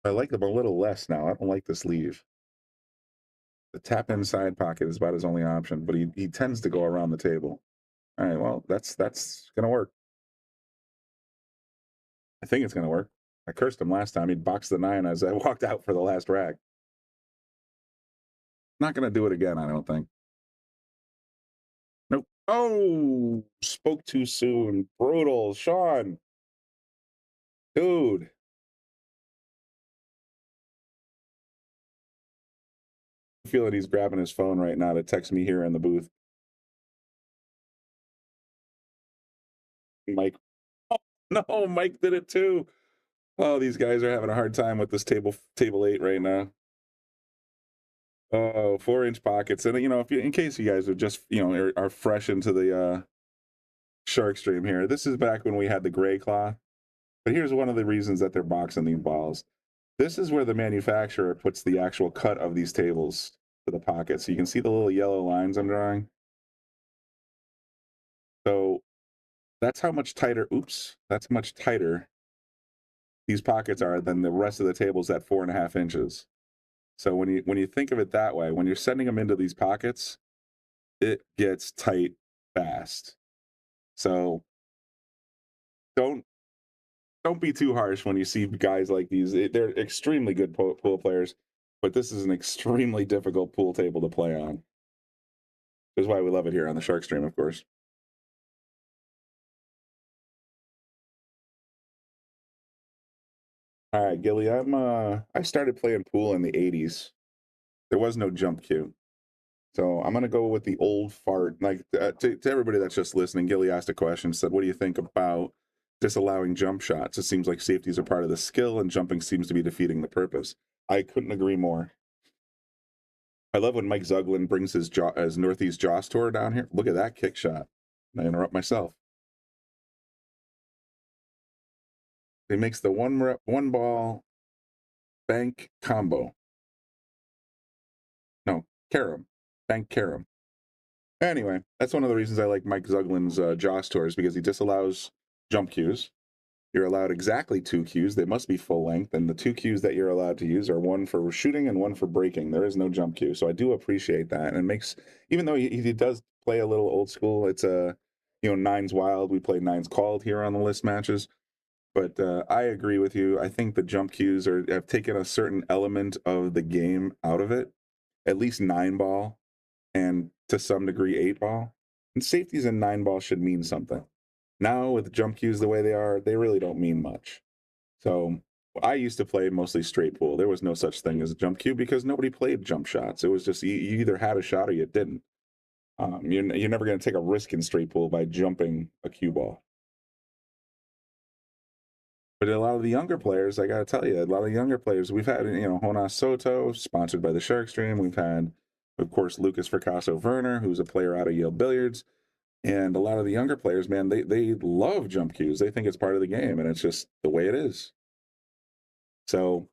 S11: I like them a little less now. I don't like this leave. The tap inside pocket is about his only option, but he tends to go around the table. All right, well, that's gonna work. I think it's gonna work. I cursed him last time. He'd boxed the 9 as I walked out for the last rack. Not gonna do it again, I don't think. Nope. Oh, spoke too soon. Brutal, Shawn. Dude. I feel that he's grabbing his phone right now to text me here in the booth. Mike. Oh, no, Mike did it too. Oh, these guys are having a hard time with this table 8 right now. Oh, 4-inch pockets. And, you know, if you, in case you guys are just, you know, are fresh into the shark stream here, this is back when we had the gray claw. But here's one of the reasons that they're boxing these balls. This is where the manufacturer puts the actual cut of these tables to the pocket. So you can see the little yellow lines I'm drawing. So that's how much tighter, that's how much tighter these pockets are than the rest of the tables at 4.5 inches. So when you think of it that way, when you're sending them into these pockets, it gets tight fast. So don't be too harsh when you see guys like these. They're extremely good pool players, but this is an extremely difficult pool table to play on. That's why we love it here on the Shark Stream, of course. All right, Gilly, I started playing pool in the 80s. There was no jump cue. So I'm going to go with the old fart. Like to everybody that's just listening, Gilly asked a question, said, what do you think about disallowing jump shots? It seems like safeties are part of the skill and jumping seems to be defeating the purpose. I couldn't agree more. I love when Mike Zuglin brings his Northeast Joss tour down here. Look at that kick shot. I interrupt myself. He makes the one ball bank combo. No, carom. Bank carom. Anyway, that's one of the reasons I like Mike Zuglin's Joss tours, because he disallows jump cues. You're allowed exactly 2 cues. They must be full length, and the 2 cues that you're allowed to use are one for shooting and one for breaking. There is no jump cue, so I do appreciate that. And it makes, even though he does play a little old school, it's a, you know, nines wild. We play nines called here on the list matches. But I agree with you. I think the jump cues have taken a certain element of the game out of it. At least 9 ball, and to some degree 8 ball. And safeties in 9 ball should mean something. Now with jump cues the way they are, they really don't mean much. So I used to play mostly straight pool. There was no such thing as a jump cue because nobody played jump shots. It was just you either had a shot or you didn't. You're never going to take a risk in straight pool by jumping a cue ball. But a lot of the younger players, I got to tell you, a lot of the younger players, we've had, you know, Jonas Soto, sponsored by the Shark Stream. We've had, of course, Lucas Fracasso Werner, who's a player out of Yale Billiards. And a lot of the younger players, man, they love jump cues. They think it's part of the game, and it's just the way it is. So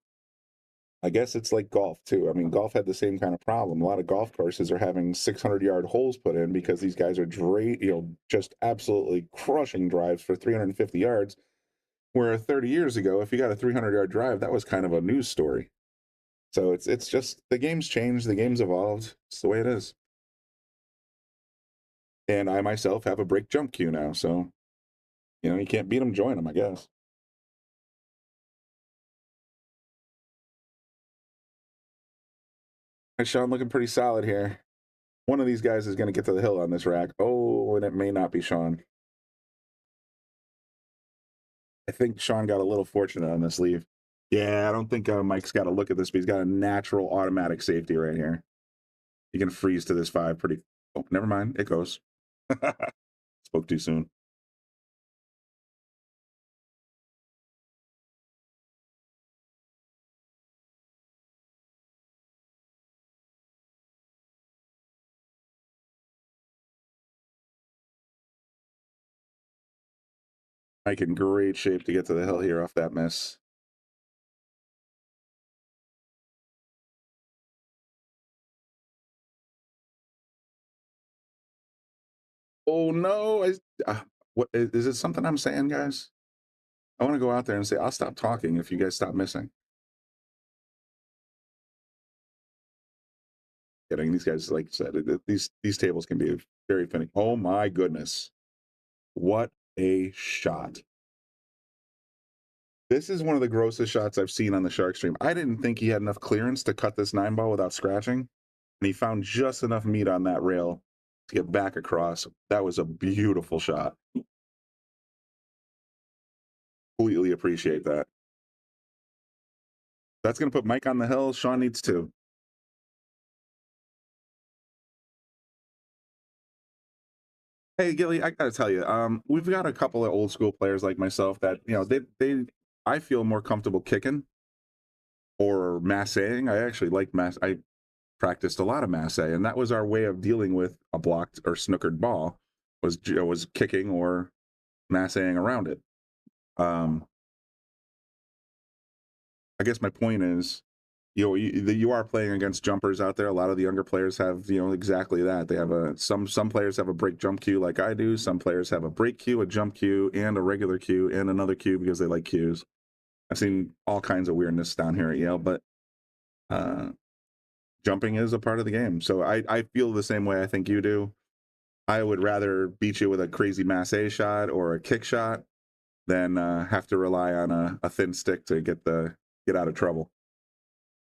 S11: I guess it's like golf, too. I mean, golf had the same kind of problem. A lot of golf courses are having 600-yard holes put in because these guys are, just absolutely crushing drives for 350 yards. Where 30 years ago, if you got a 300-yard drive, that was kind of a news story. So it's just, the game's changed, the game's evolved. It's the way it is. And I myself have a break jump cue now, so, you know, you can't beat them, join them, I guess. Hey, Shawn, looking pretty solid here. One of these guys is going to get to the hill on this rack. Oh, and it may not be Shawn. I think Shawn got a little fortunate on this leave. Yeah, I don't think Mike's got to look at this, but he's got a natural automatic safety right here. You can freeze to this 5 pretty... Oh, never mind. It goes. Spoke too soon. Mike in great shape to get to the hill here off that miss. Oh no! What is it? Something I'm saying, guys? I want to go out there and say I'll stop talking if you guys stop missing. Getting these guys, like I said, these tables can be very funny. Oh my goodness! What a shot! This is one of the grossest shots I've seen on the shark stream. I didn't think he had enough clearance to cut this 9-ball without scratching, and he found just enough meat on that rail to get back across. That was a beautiful shot. Completely appreciate that. That's going to put Mike on the hill. Shawn needs 2. Hey, Gilly, I got to tell you, we've got a couple of old school players like myself that, you know, I feel more comfortable kicking or massing. I actually like I practiced a lot of masse, and that was our way of dealing with a blocked or snookered ball, was kicking or massing around it. I guess my point is, you are playing against jumpers out there. A lot of the younger players have, exactly that. They have some players have a break jump cue like I do. Some players have a break cue, a jump cue, and a regular cue, and another cue because they like cues. I've seen all kinds of weirdness down here at Yale, but jumping is a part of the game. So I feel the same way I think you do. I would rather beat you with a crazy masse shot or a kick shot than have to rely on a thin stick to get out of trouble.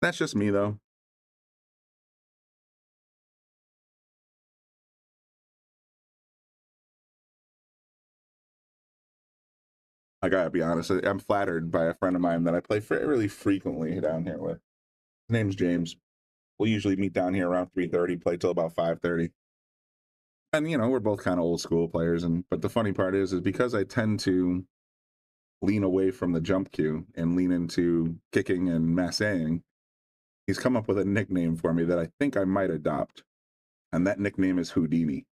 S11: That's just me, though. I gotta be honest, I'm flattered by a friend of mine that I play fairly frequently down here with. His name's James. We'll usually meet down here around 3:30, play till about 5:30. And, we're both kind of old school players. But the funny part is because I tend to lean away from the jump cue and lean into kicking and massing, he's come up with a nickname for me that I think I might adopt. And that nickname is Houdini.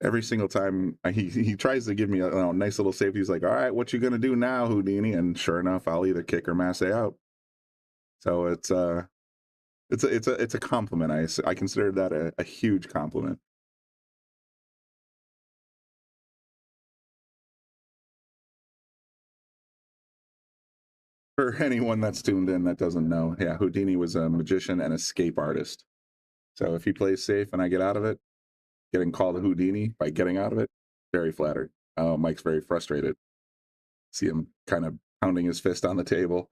S11: Every single time he tries to give me a nice little safety, he's like, all right, what you going to do now, Houdini? And sure enough, I'll either kick or masse out. So it's a compliment. I consider that a huge compliment. For anyone that's tuned in that doesn't know, yeah, Houdini was a magician and escape artist. So if he plays safe and I get out of it, getting called a Houdini by getting out of it, very flattered. Mike's very frustrated. See him kind of pounding his fist on the table.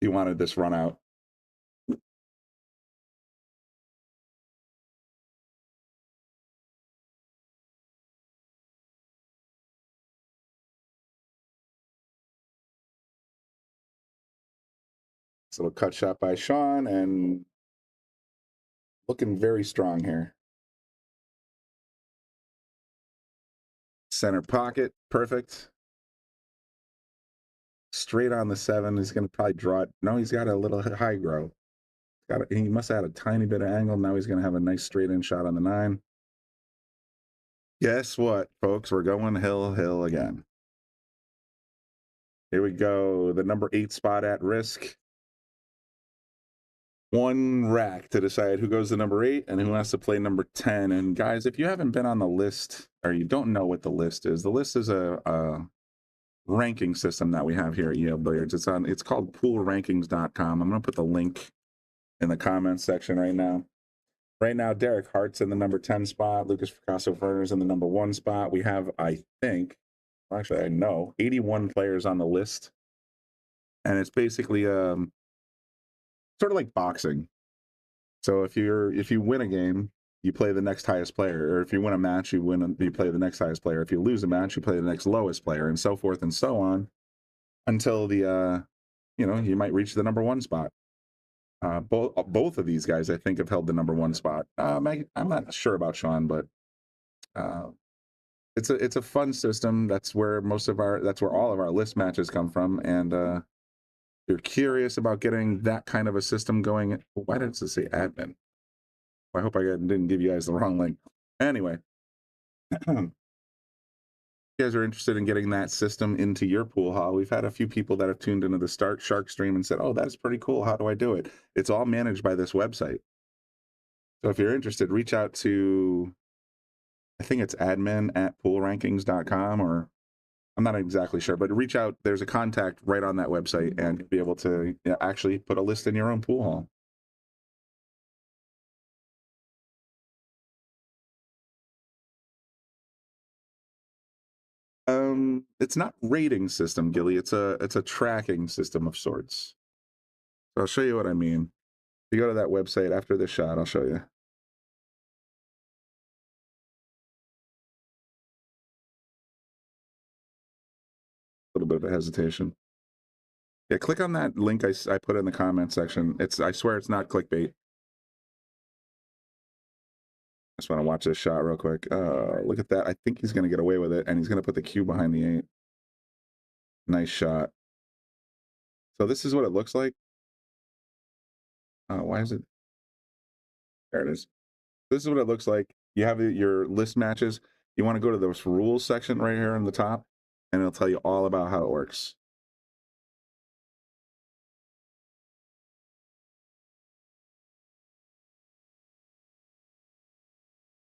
S11: He wanted this run out. So a cut shot by Shawn and looking very strong here. Center pocket, perfect. Straight on the 7. He's going to probably draw it. No, he's got a little high grow. He must have had a tiny bit of angle. Now he's going to have a nice straight in shot on the 9. Guess what, folks? We're going hill again. Here we go. The number 8 spot at risk. 1 rack to decide who goes to number 8 and who has to play number 10. And guys, if you haven't been on the list or you don't know what the list is a ranking system that we have here at Yale Billiards. It's called poolrankings.com. I'm going to put the link in the comments section right now. Right now, Derek Hart's in the number 10 spot. Lucas Picasso-Ferner's in the number 1 spot. We have, I know, 81 players on the list. And it's basically sort of like boxing. So if you win a game, you play the next highest player. Or if you win a match, you play the next highest player. If you lose a match, you play the next lowest player, and so forth and so on until you might reach the number 1 spot. Both of these guys, I think, have held the number 1 spot. I'm not sure about Shawn, but it's a fun system. That's where all of our list matches come from. And if you're curious about getting that kind of a system going, why did it say admin? I hope I didn't give you guys the wrong link. Anyway, you guys are interested in getting that system into your pool hall. We've had a few people that have tuned into the Shark stream and said, oh, that's pretty cool. How do I do it? It's all managed by this website. So if you're interested, reach out to, I think it's admin@poolrankings.com, or I'm not exactly sure, but reach out. There's a contact right on that website, and you'll be able to actually put a list in your own pool hall. It's not rating system, Gilly. It's a tracking system of sorts. So I'll show you what I mean. If you go to that website after this shot, I'll show you. A little bit of a hesitation. Yeah, click on that link I put in the comment section. I swear it's not clickbait. I just want to watch this shot real quick. Look at that. I think he's going to get away with it, and he's going to put the cue behind the 8. Nice shot. So this is what it looks like. Why is it? There it is. This is what it looks like. You have your list matches. You want to go to the rules section right here on the top, and it'll tell you all about how it works.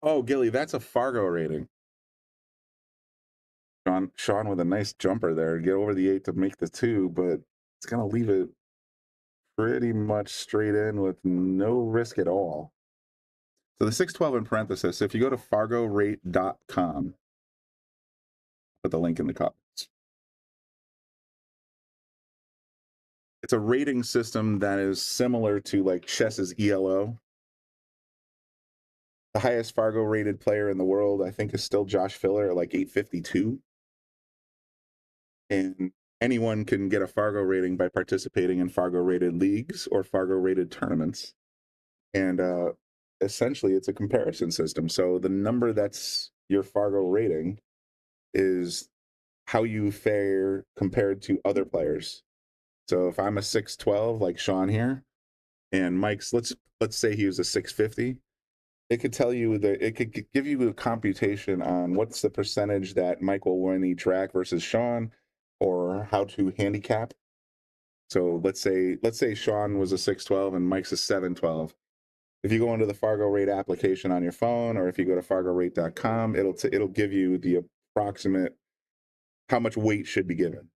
S11: Oh, Gilly, that's a Fargo rating. Shawn with a nice jumper there. Get over the 8 to make the 2, but it's going to leave it pretty much straight in with no risk at all. So the 612 in parenthesis, if you go to fargorate.com, put the link in the comments. It's a rating system that is similar to like chess's ELO. The highest Fargo rated player in the world, I think, is still Josh Filler at like 852. And anyone can get a Fargo rating by participating in Fargo rated leagues or Fargo rated tournaments. And essentially, it's a comparison system. So the number that's your Fargo rating is how you fare compared to other players. So if I'm a 612 like Shawn here, and Mike's, let's say he was a 650, it could tell you that it could give you a computation on what's the percentage that Mike will win each rack versus Shawn, or how to handicap. So let's say Shawn was a 612 and Mike's a 712. If you go into the Fargo Rate application on your phone, or if you go to fargorate.com, it'll give you the approximate how much weight should be given.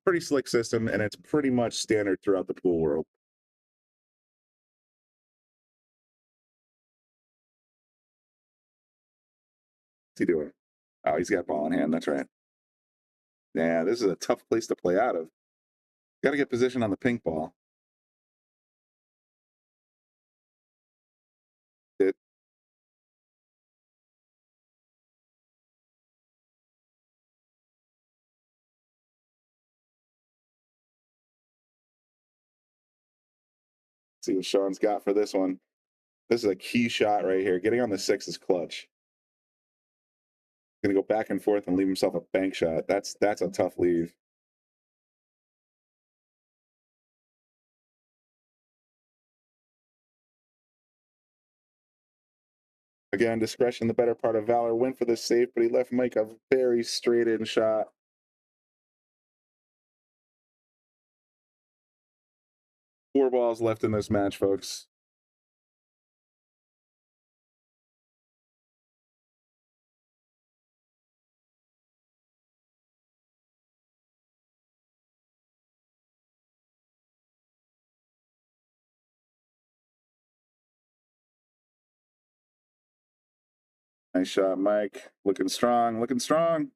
S11: Pretty slick system, and it's pretty much standard throughout the pool world. What's he doing? Oh, he's got ball in hand. That's right. Yeah, this is a tough place to play out of. Got to get position on the pink ball. See what Shawn's got for this one. This is a key shot right here. Getting on the 6 is clutch. Going to go back and forth and leave himself a bank shot. That's a tough leave. Again, discretion, the better part of valor. Went for the save, but he left Mike a very straight in shot. Four balls left in this match, folks. Nice shot, Mike. Looking strong, looking strong.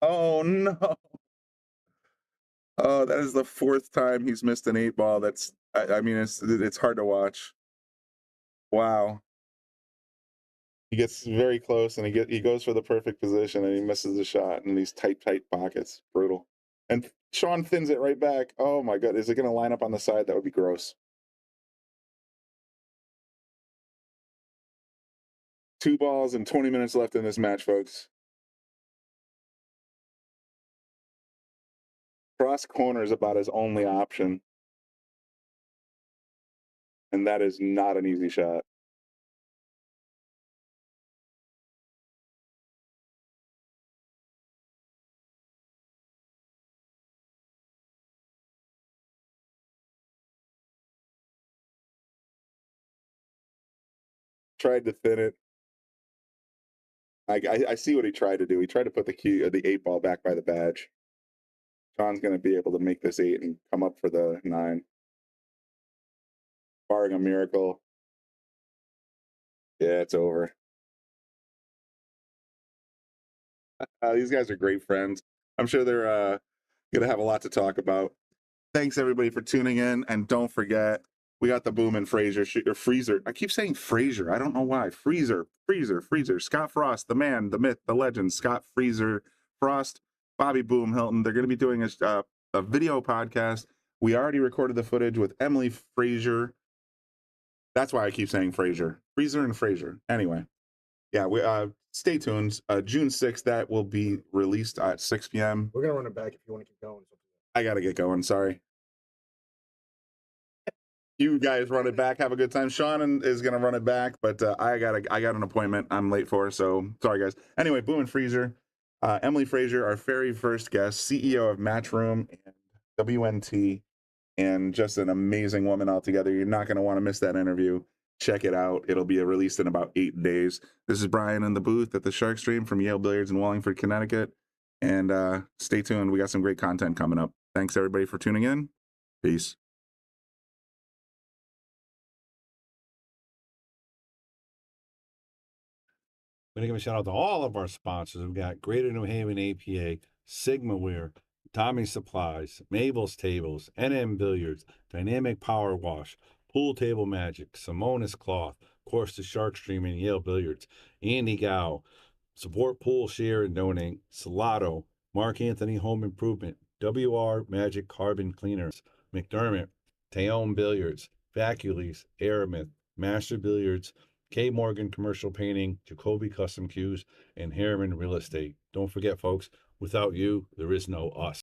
S11: Oh, no. Oh, that is the 4th time he's missed an 8 ball. That's, I mean, it's hard to watch. Wow. He gets very close, and he goes for the perfect position, and he misses the shot in these tight pockets. Brutal. And Shawn thins it right back. Oh my God, is it going to line up on the side? That would be gross. 2 balls and 20 minutes left in this match, folks. Cross corner is about his only option, and that is not an easy shot. tried to thin it. I see what he tried to do. He tried to put the 8 ball back by the badge. Shawn's going to be able to make this 8 and come up for the 9. Barring a miracle. Yeah, it's over. These guys are great friends. I'm sure they're going to have a lot to talk about. Thanks, everybody, for tuning in. And don't forget, we got the Boom and Freezer. I keep saying Fraser. I don't know why. Freezer. Scott Frost, the man, the myth, the legend. Scott Freezer Frost, Bobby Boom Hilton. They're going to be doing a video podcast. We already recorded the footage with Emily Frazier. That's why I keep saying Fraser. Freezer and Fraser. Anyway, yeah, we stay tuned. June 6th, that will be released at 6 p.m.
S4: We're gonna run it back if you want to keep going.
S11: I got to get going. Sorry. You guys run it back. Have a good time. Shawn is going to run it back, but I got an appointment I'm late for, so sorry, guys. Anyway, Boom and Freezer. Emily Frazier, our very first guest, CEO of Matchroom and WNT, and just an amazing woman altogether. You're not going to want to miss that interview. Check it out. It'll be released in about 8 days. This is Brian in the booth at the Shark Stream from Yale Billiards in Wallingford, Connecticut. And stay tuned. We got some great content coming up. Thanks, everybody, for tuning in. Peace.
S12: We're going to give a shout out to all of our sponsors. We've got Greater New Haven APA, Sigmaware, Tommy Supplies, Mabel's Tables, NM Billiards, Dynamic Power Wash, Pool Table Magic, Simonis Cloth, of course, the Shark Stream and Yale Billiards, Andy Gow, Support Pool, Share, and Donate, Salado, Mark Anthony Home Improvement, WR Magic Carbon Cleaners, McDermott, Taom Billiards, Vacules, Aramith, Master Billiards, K. Morgan Commercial Painting, Jacoby Custom Cues, and Harriman Real Estate. Don't forget, folks, without you, there is no us.